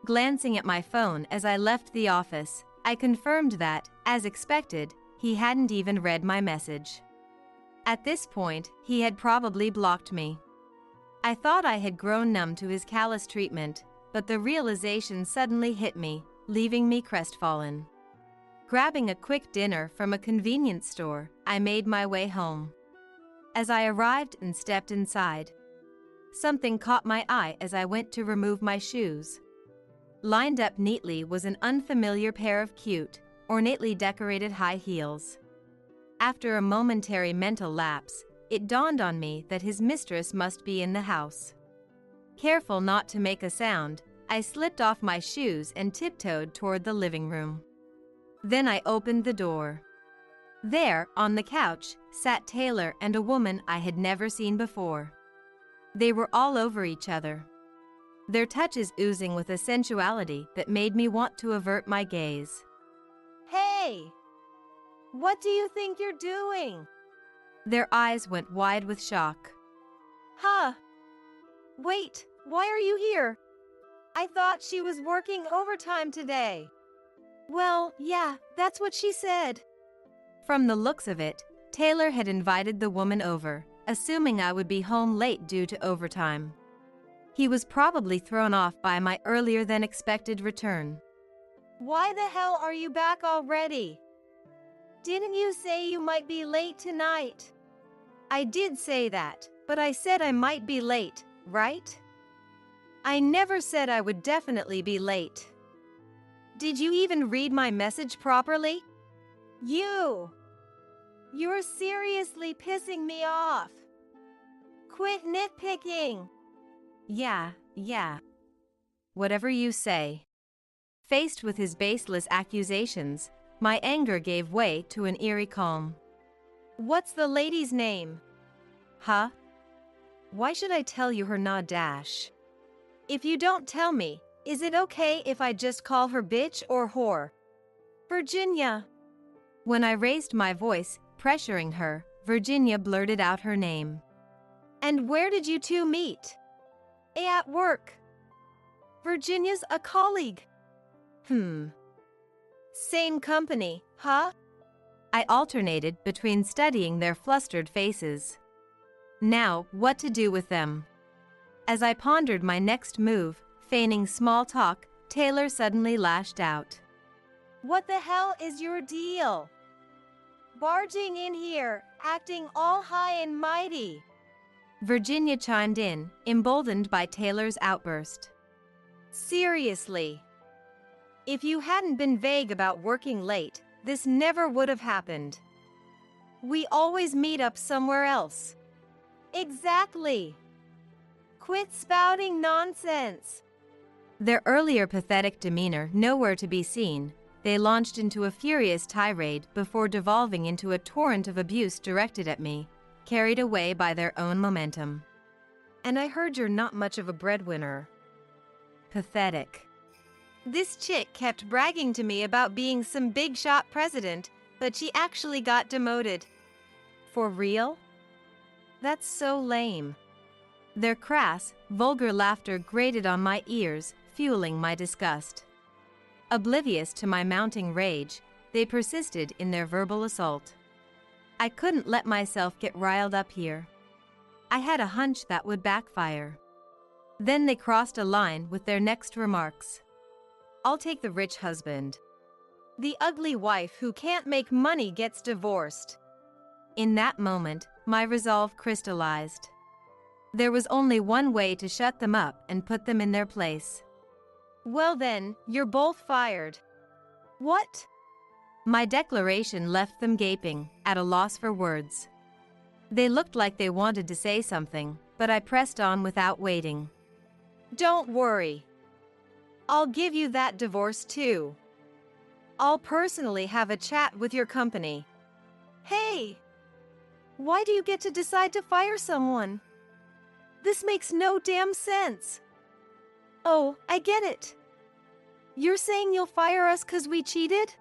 Glancing at my phone as I left the office, I confirmed that, as expected, he hadn't even read my message. At this point, he had probably blocked me. I thought I had grown numb to his callous treatment, but the realization suddenly hit me, leaving me crestfallen. Grabbing a quick dinner from a convenience store, I made my way home. As I arrived and stepped inside, something caught my eye as I went to remove my shoes. Lined up neatly was an unfamiliar pair of cute, ornately decorated high heels. After a momentary mental lapse, it dawned on me that his mistress must be in the house. Careful not to make a sound, I slipped off my shoes and tiptoed toward the living room. Then I opened the door. There, on the couch, sat Taylor and a woman I had never seen before. They were all over each other, their touches oozing with a sensuality that made me want to avert my gaze. Hey! What do you think you're doing? Their eyes went wide with shock. Huh? Wait, why are you here? I thought she was working overtime today. Well, yeah, that's what she said. From the looks of it, Taylor had invited the woman over, assuming I would be home late due to overtime. He was probably thrown off by my earlier than expected return. Why the hell are you back already? Didn't you say you might be late tonight? I did say that, but I said I might be late, right? I never said I would definitely be late. Did you even read my message properly? You're seriously pissing me off. Quit nitpicking. Yeah. Whatever you say. Faced with his baseless accusations, my anger gave way to an eerie calm. What's the lady's name? Huh? Why should I tell you her dash? If you don't tell me, is it okay if I just call her bitch or whore? Virginia. When I raised my voice, pressuring her, Virginia blurted out her name. And where did you two meet? At work. Virginia's a colleague. Same company, huh? I alternated between studying their flustered faces. Now, what to do with them? As I pondered my next move, feigning small talk, Taylor suddenly lashed out. What the hell is your deal? Barging in here, acting all high and mighty. Virginia chimed in, emboldened by Taylor's outburst. Seriously. If you hadn't been vague about working late, this never would have happened. We always meet up somewhere else. Exactly. Quit spouting nonsense. Their earlier pathetic demeanor nowhere to be seen, they launched into a furious tirade before devolving into a torrent of abuse directed at me, carried away by their own momentum. And I heard you're not much of a breadwinner. Pathetic. This chick kept bragging to me about being some big shot president, but she actually got demoted. For real? That's so lame. Their crass, vulgar laughter grated on my ears, fueling my disgust. Oblivious to my mounting rage, they persisted in their verbal assault. I couldn't let myself get riled up here. I had a hunch that would backfire. Then they crossed a line with their next remarks. I'll take the rich husband. The ugly wife who can't make money gets divorced. In that moment, my resolve crystallized. There was only one way to shut them up and put them in their place. Well then, you're both fired. What? My declaration left them gaping, at a loss for words. They looked like they wanted to say something, but I pressed on without waiting. Don't worry. I'll give you that divorce too. I'll personally have a chat with your company. Hey! Why do you get to decide to fire someone? This makes no damn sense. Oh, I get it. You're saying you'll fire us 'cause we cheated?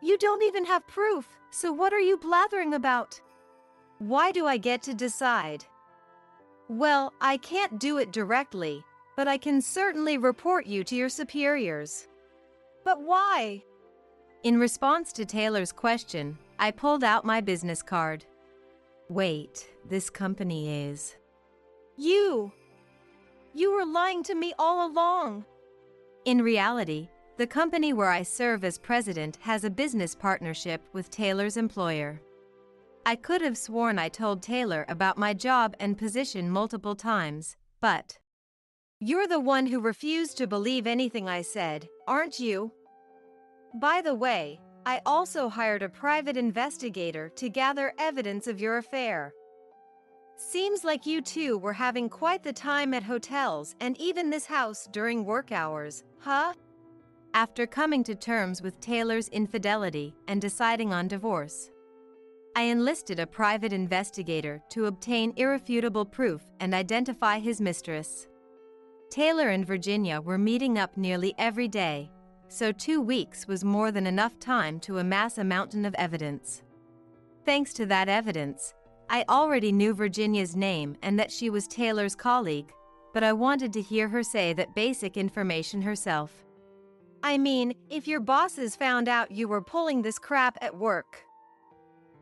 You don't even have proof, so what are you blathering about? Why do I get to decide? Well, I can't do it directly, but I can certainly report you to your superiors. But why? In response to Taylor's question, I pulled out my business card. Wait, this company is... You were lying to me all along. In reality, the company where I serve as president has a business partnership with Taylor's employer. I could have sworn I told Taylor about my job and position multiple times, but... You're the one who refused to believe anything I said, aren't you? By the way, I also hired a private investigator to gather evidence of your affair. Seems like you two were having quite the time at hotels and even this house during work hours, huh? After coming to terms with Taylor's infidelity and deciding on divorce, I enlisted a private investigator to obtain irrefutable proof and identify his mistress. Taylor and Virginia were meeting up nearly every day, so 2 weeks was more than enough time to amass a mountain of evidence. Thanks to that evidence, I already knew Virginia's name and that she was Taylor's colleague, but I wanted to hear her say that basic information herself. I mean, if your bosses found out you were pulling this crap at work,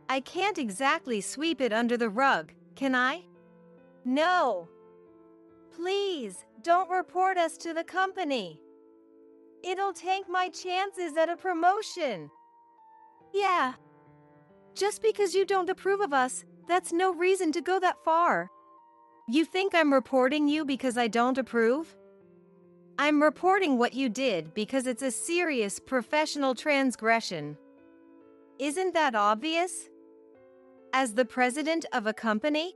I can't exactly sweep it under the rug, can I? No. Please, don't report us to the company. It'll tank my chances at a promotion. Yeah. Just because you don't approve of us, that's no reason to go that far. You think I'm reporting you because I don't approve? I'm reporting what you did because it's a serious professional transgression. Isn't that obvious? As the president of a company?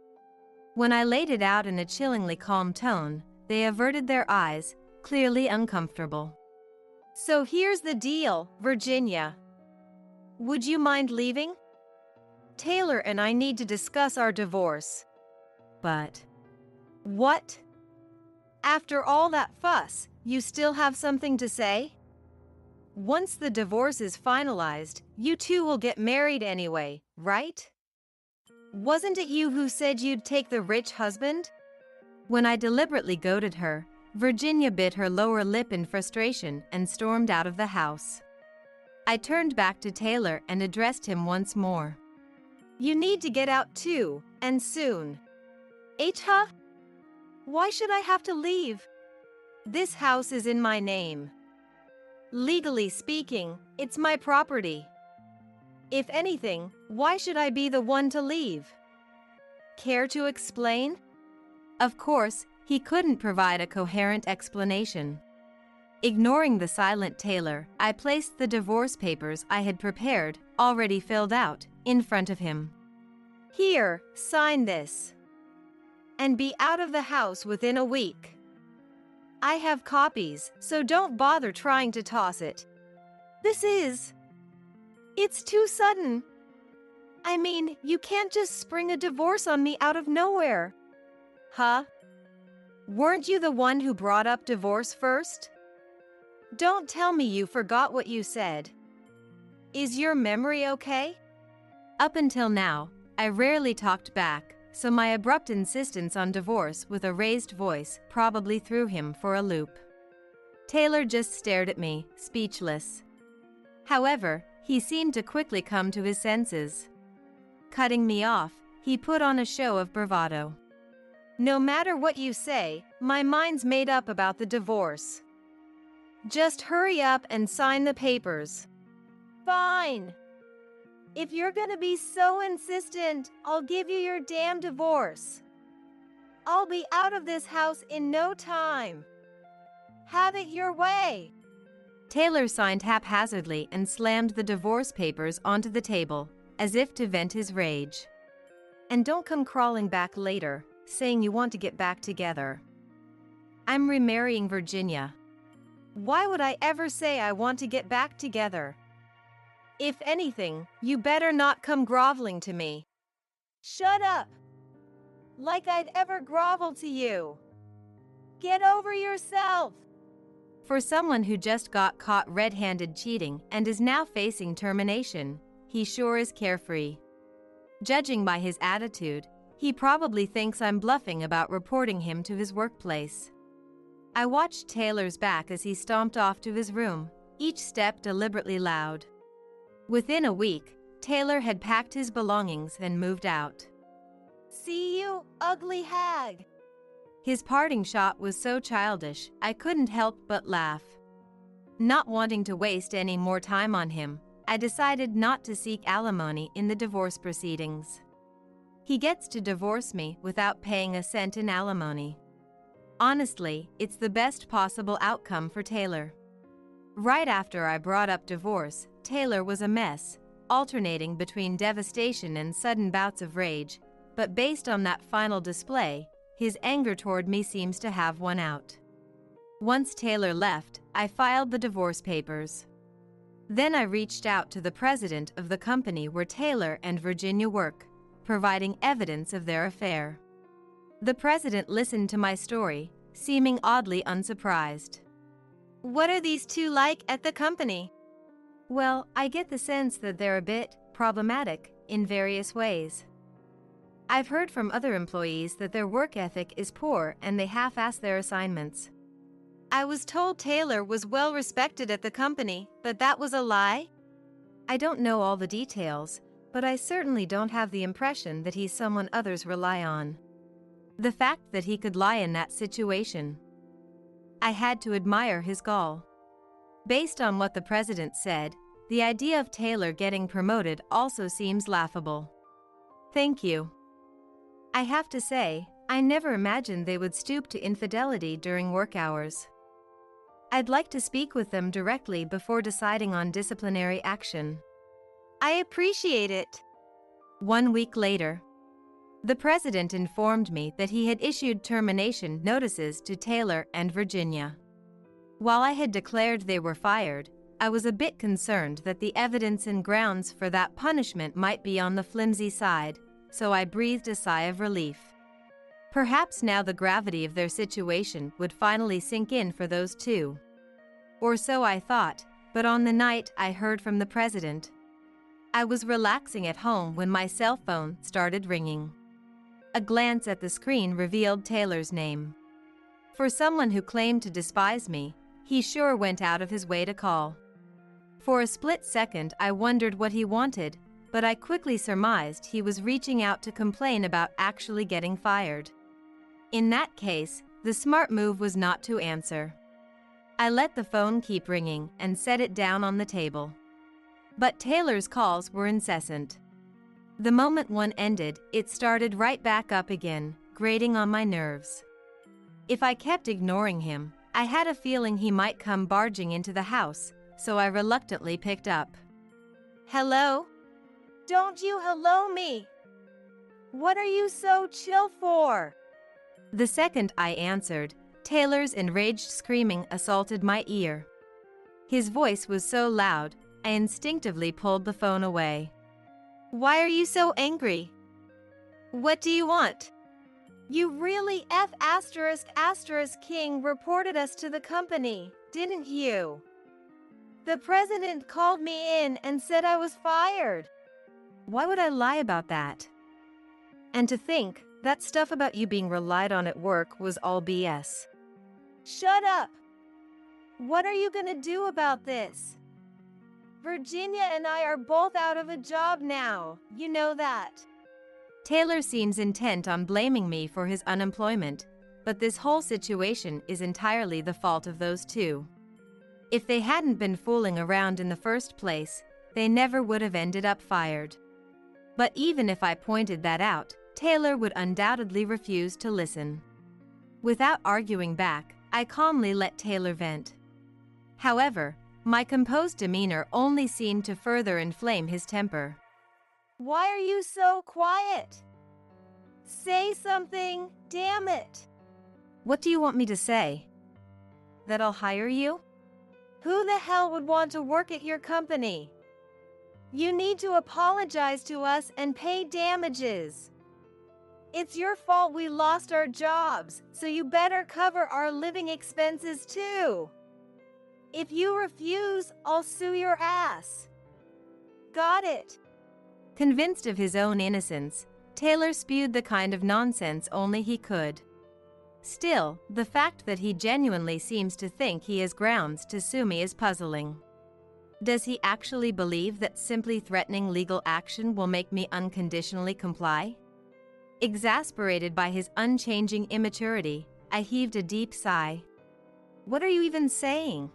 When I laid it out in a chillingly calm tone, they averted their eyes, clearly uncomfortable. So here's the deal, Virginia. Would you mind leaving? Taylor and I need to discuss our divorce. But What? After all that fuss, you still have something to say? Once the divorce is finalized, you two will get married anyway, right? Wasn't it you who said you'd take the rich husband? when I deliberately goaded her, Virginia bit her lower lip in frustration and stormed out of the house. I turned back to Taylor and addressed him once more. You need to get out too, and soon. Aita? Why should I have to leave? This house is in my name. Legally speaking, it's my property. If anything, why should I be the one to leave? Care to explain? Of course, he couldn't provide a coherent explanation. Ignoring the silent Taylor, I placed the divorce papers I had prepared, already filled out, in front of him. Here, sign this. And be out of the house within a week. I have copies, so don't bother trying to toss it. It's too sudden. I mean, you can't just spring a divorce on me out of nowhere. Huh? Weren't you the one who brought up divorce first? Don't tell me you forgot what you said. Is your memory okay? Up until now, I rarely talked back, so my abrupt insistence on divorce with a raised voice probably threw him for a loop. Taylor just stared at me, speechless. However, he seemed to quickly come to his senses. Cutting me off, he put on a show of bravado. No matter what you say, my mind's made up about the divorce. Just hurry up and sign the papers. Fine. If you're gonna be so insistent, I'll give you your damn divorce. I'll be out of this house in no time. Have it your way. Taylor signed haphazardly and slammed the divorce papers onto the table, as if to vent his rage. And don't come crawling back later, saying you want to get back together. I'm remarrying Virginia. Why would I ever say I want to get back together? If anything, you better not come groveling to me. Shut up! Like I'd ever grovel to you. Get over yourself! For someone who just got caught red-handed cheating and is now facing termination, he sure is carefree. Judging by his attitude, he probably thinks I'm bluffing about reporting him to his workplace. I watched Taylor's back as he stomped off to his room, each step deliberately loud. Within a week, Taylor had packed his belongings and moved out. See you, ugly hag! His parting shot was so childish, I couldn't help but laugh. Not wanting to waste any more time on him, I decided not to seek alimony in the divorce proceedings. He gets to divorce me without paying a cent in alimony. Honestly, it's the best possible outcome for Taylor. Right after I brought up divorce, Taylor was a mess, alternating between devastation and sudden bouts of rage, but based on that final display, his anger toward me seems to have won out. Once Taylor left, I filed the divorce papers. Then I reached out to the president of the company where Taylor and Virginia work, providing evidence of their affair. The president listened to my story, seeming oddly unsurprised. What are these two like at the company? Well, I get the sense that they're a bit problematic in various ways. I've heard from other employees that their work ethic is poor and they half-ass their assignments. I was told Taylor was well respected at the company, but that was a lie? I don't know all the details, but I certainly don't have the impression that he's someone others rely on. The fact that he could lie in that situation. I had to admire his gall. Based on what the president said, the idea of Taylor getting promoted also seems laughable. Thank you. I have to say, I never imagined they would stoop to infidelity during work hours. I'd like to speak with them directly before deciding on disciplinary action. I appreciate it. 1 week later, the president informed me that he had issued termination notices to Taylor and Virginia. While I had declared they were fired, I was a bit concerned that the evidence and grounds for that punishment might be on the flimsy side, so I breathed a sigh of relief. Perhaps now the gravity of their situation would finally sink in for those two. Or so I thought, but on the night I heard from the president, I was relaxing at home when my cell phone started ringing. A glance at the screen revealed Taylor's name. For someone who claimed to despise me, he sure went out of his way to call. For a split second I wondered what he wanted, but I quickly surmised he was reaching out to complain about actually getting fired. In that case, the smart move was not to answer. I let the phone keep ringing and set it down on the table. But Taylor's calls were incessant. The moment one ended, it started right back up again, grating on my nerves. If I kept ignoring him, I had a feeling he might come barging into the house, so I reluctantly picked up. Hello? Don't you hello me? What are you so chill for? The second I answered, Taylor's enraged screaming assaulted my ear. His voice was so loud, I instinctively pulled the phone away. Why are you so angry? What do you want? You really King reported us to the company, didn't you? The president called me in and said I was fired. Why would I lie about that? And to think, that stuff about you being relied on at work was all BS. Shut up! What are you gonna do about this? Virginia and I are both out of a job now, you know that. Taylor seems intent on blaming me for his unemployment, but this whole situation is entirely the fault of those two. If they hadn't been fooling around in the first place, they never would have ended up fired. But even if I pointed that out, Taylor would undoubtedly refuse to listen. Without arguing back, I calmly let Taylor vent. However, my composed demeanor only seemed to further inflame his temper. Why are you so quiet? Say something, damn it! What do you want me to say? That I'll hire you? Who the hell would want to work at your company? You need to apologize to us and pay damages. It's your fault we lost our jobs, so you better cover our living expenses too. If you refuse, I'll sue your ass. Got it? Convinced of his own innocence, Taylor spewed the kind of nonsense only he could. Still, the fact that he genuinely seems to think he has grounds to sue me is puzzling. Does he actually believe that simply threatening legal action will make me unconditionally comply? Exasperated by his unchanging immaturity, I heaved a deep sigh. What are you even saying?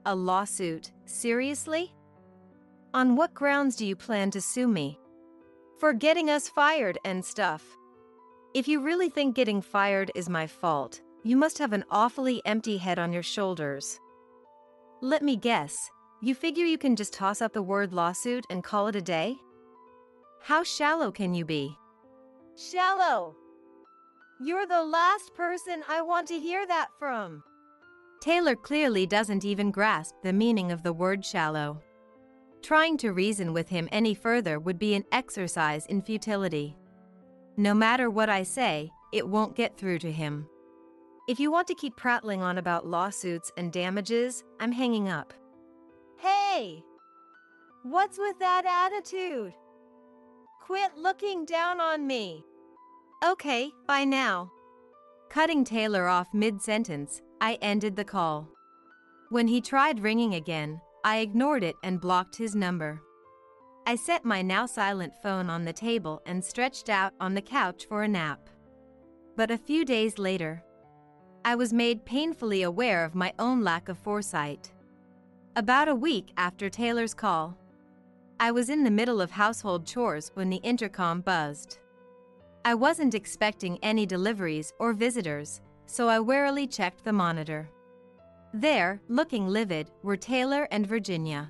A lawsuit? Seriously? On what grounds do you plan to sue me? For getting us fired and stuff. If you really think getting fired is my fault, you must have an awfully empty head on your shoulders. Let me guess, you figure you can just toss out the word lawsuit and call it a day? How shallow can you be? Shallow. You're the last person I want to hear that from. Taylor clearly doesn't even grasp the meaning of the word shallow. Trying to reason with him any further would be an exercise in futility. No matter what I say, it won't get through to him. If you want to keep prattling on about lawsuits and damages, I'm hanging up. Hey! What's with that attitude? Quit looking down on me. Okay, bye now. Cutting Taylor off mid-sentence, I ended the call. When he tried ringing again, I ignored it and blocked his number. I set my now silent phone on the table and stretched out on the couch for a nap. But a few days later, I was made painfully aware of my own lack of foresight. About a week after Taylor's call, I was in the middle of household chores when the intercom buzzed. I wasn't expecting any deliveries or visitors, so I warily checked the monitor. There, looking livid, were Taylor and Virginia.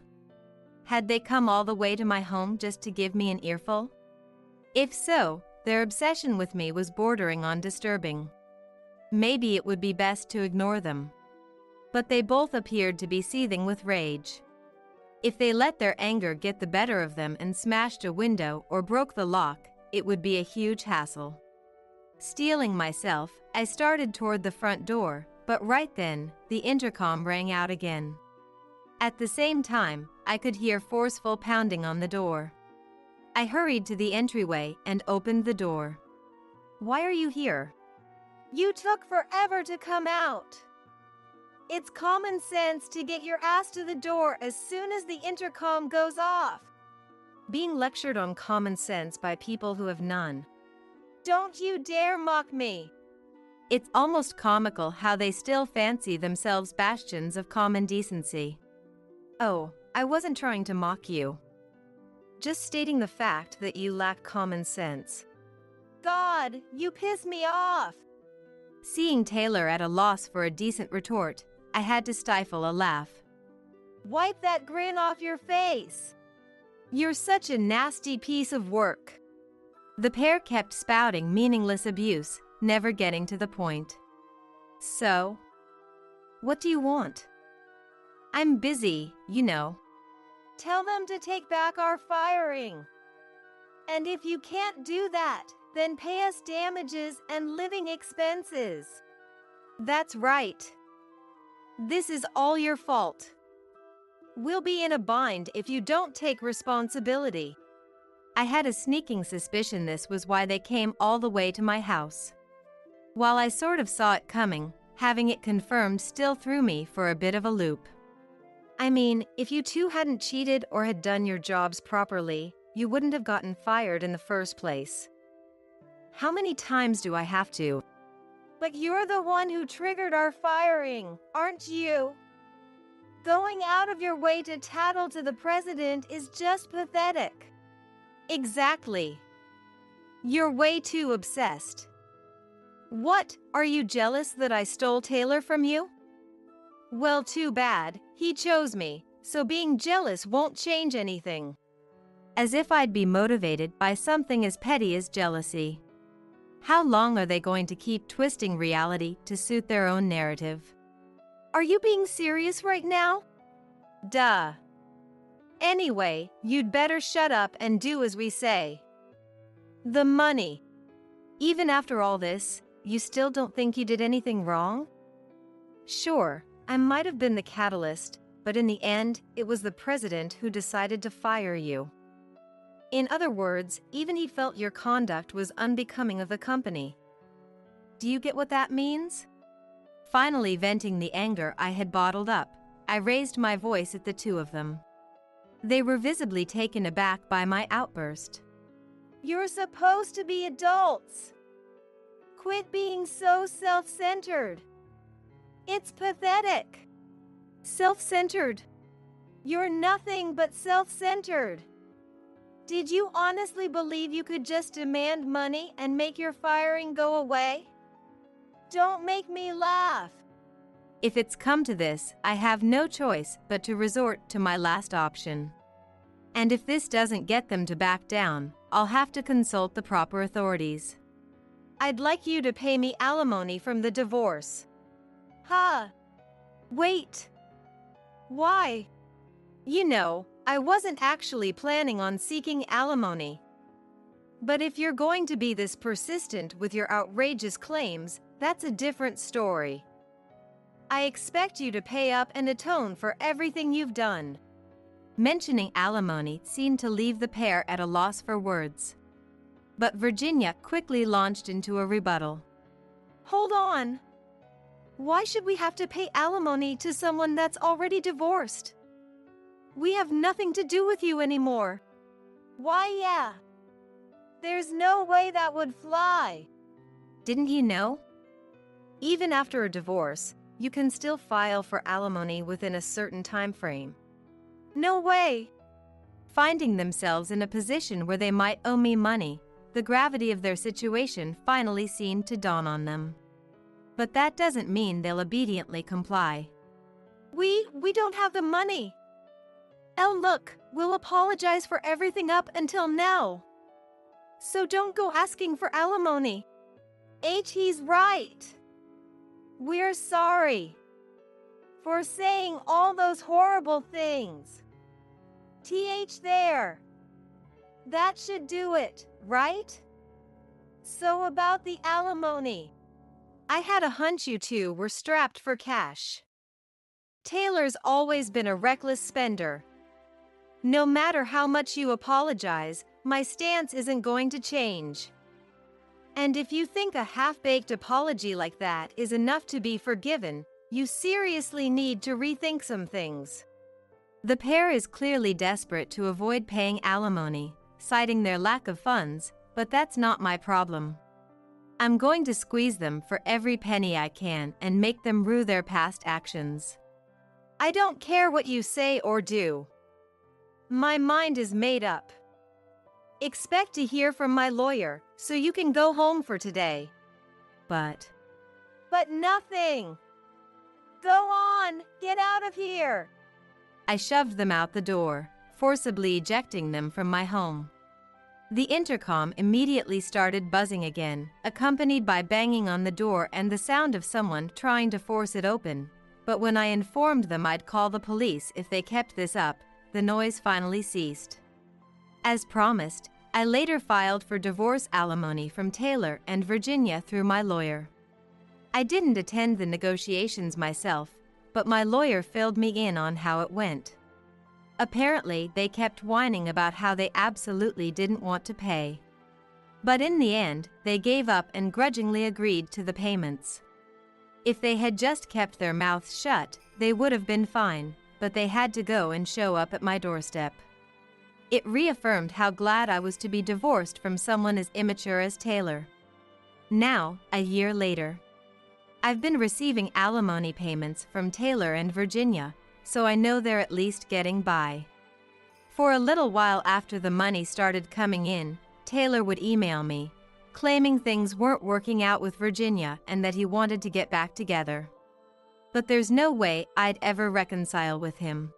Had they come all the way to my home just to give me an earful? If so, their obsession with me was bordering on disturbing. Maybe it would be best to ignore them. But they both appeared to be seething with rage. If they let their anger get the better of them and smashed a window or broke the lock, it would be a huge hassle. Steeling myself, I started toward the front door, but right then, the intercom rang out again. At the same time, I could hear forceful pounding on the door. I hurried to the entryway and opened the door. "Why are you here?" You took forever to come out. It's common sense to get your ass to the door as soon as the intercom goes off. Being lectured on common sense by people who have none. Don't you dare mock me. It's almost comical how they still fancy themselves bastions of common decency. Oh, I wasn't trying to mock you. Just stating the fact that you lack common sense. God, you piss me off. Seeing Taylor at a loss for a decent retort, I had to stifle a laugh. Wipe that grin off your face. You're such a nasty piece of work. The pair kept spouting meaningless abuse, never getting to the point. So, what do you want? I'm busy, you know. Tell them to take back our firing. And if you can't do that, then pay us damages and living expenses. That's right. This is all your fault. We'll be in a bind if you don't take responsibility. I had a sneaking suspicion this was why they came all the way to my house. While I sort of saw it coming, having it confirmed still threw me for a bit of a loop. I mean, if you two hadn't cheated or had done your jobs properly, you wouldn't have gotten fired in the first place. How many times do I have to? But you're the one who triggered our firing, aren't you? Going out of your way to tattle to the president is just pathetic. Exactly. You're way too obsessed. What, are you jealous that I stole Taylor from you? Well, too bad, he chose me, so being jealous won't change anything. As if I'd be motivated by something as petty as jealousy. How long are they going to keep twisting reality to suit their own narrative? Are you being serious right now? Duh. Anyway, you'd better shut up and do as we say. The money. Even after all this, you still don't think you did anything wrong? Sure, I might have been the catalyst, but in the end, it was the president who decided to fire you. In other words, even he felt your conduct was unbecoming of the company. Do you get what that means? Finally venting the anger I had bottled up, I raised my voice at the two of them. They were visibly taken aback by my outburst. You're supposed to be adults. Quit being so self-centered. It's pathetic. Self-centered? You're nothing but self-centered. Did you honestly believe you could just demand money and make your firing go away? Don't make me laugh. If it's come to this, I have no choice but to resort to my last option. And if this doesn't get them to back down, I'll have to consult the proper authorities. I'd like you to pay me alimony from the divorce. Huh? Wait. Why? You know, I wasn't actually planning on seeking alimony. But if you're going to be this persistent with your outrageous claims, that's a different story. I expect you to pay up and atone for everything you've done. Mentioning alimony seemed to leave the pair at a loss for words. But Virginia quickly launched into a rebuttal. Hold on. Why should we have to pay alimony to someone that's already divorced? We have nothing to do with you anymore. Why, yeah. There's no way that would fly. Didn't you know? Even after a divorce, you can still file for alimony within a certain time frame. No way! Finding themselves in a position where they might owe me money, the gravity of their situation finally seemed to dawn on them. But that doesn't mean they'll obediently comply. We don't have the money. Oh look, we'll apologize for everything up until now. So don't go asking for alimony. He's right. We're sorry for saying all those horrible things. There. That should do it, right? So about the alimony. I had a hunch you two were strapped for cash. Taylor's always been a reckless spender. No matter how much you apologize, my stance isn't going to change. And if you think a half-baked apology like that is enough to be forgiven, you seriously need to rethink some things. The pair is clearly desperate to avoid paying alimony, citing their lack of funds, but that's not my problem. I'm going to squeeze them for every penny I can and make them rue their past actions. I don't care what you say or do. My mind is made up. Expect to hear from my lawyer, so you can go home for today. But nothing. Go on, get out of here. I shoved them out the door, forcibly ejecting them from my home. The intercom immediately started buzzing again, accompanied by banging on the door and the sound of someone trying to force it open. But when I informed them I'd call the police if they kept this up, the noise finally ceased. As promised, I later filed for divorce alimony from Taylor and Virginia through my lawyer. I didn't attend the negotiations myself, but my lawyer filled me in on how it went. Apparently, they kept whining about how they absolutely didn't want to pay. But in the end, they gave up and grudgingly agreed to the payments. If they had just kept their mouths shut, they would have been fine, but they had to go and show up at my doorstep. It reaffirmed how glad I was to be divorced from someone as immature as Taylor. Now, a year later, I've been receiving alimony payments from Taylor and Virginia, so I know they're at least getting by. For a little while after the money started coming in, Taylor would email me, claiming things weren't working out with Virginia and that he wanted to get back together. But there's no way I'd ever reconcile with him.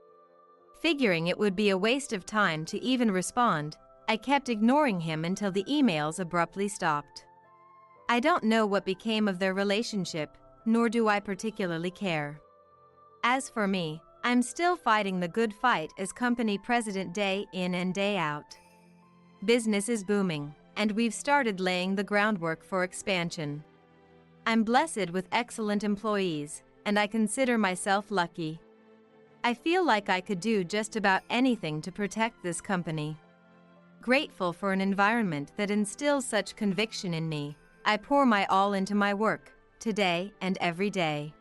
Figuring it would be a waste of time to even respond, I kept ignoring him until the emails abruptly stopped. I don't know what became of their relationship, nor do I particularly care. As for me, I'm still fighting the good fight as company president day in and day out. Business is booming, and we've started laying the groundwork for expansion. I'm blessed with excellent employees, and I consider myself lucky. I feel like I could do just about anything to protect this company. Grateful for an environment that instills such conviction in me, I pour my all into my work, today and every day.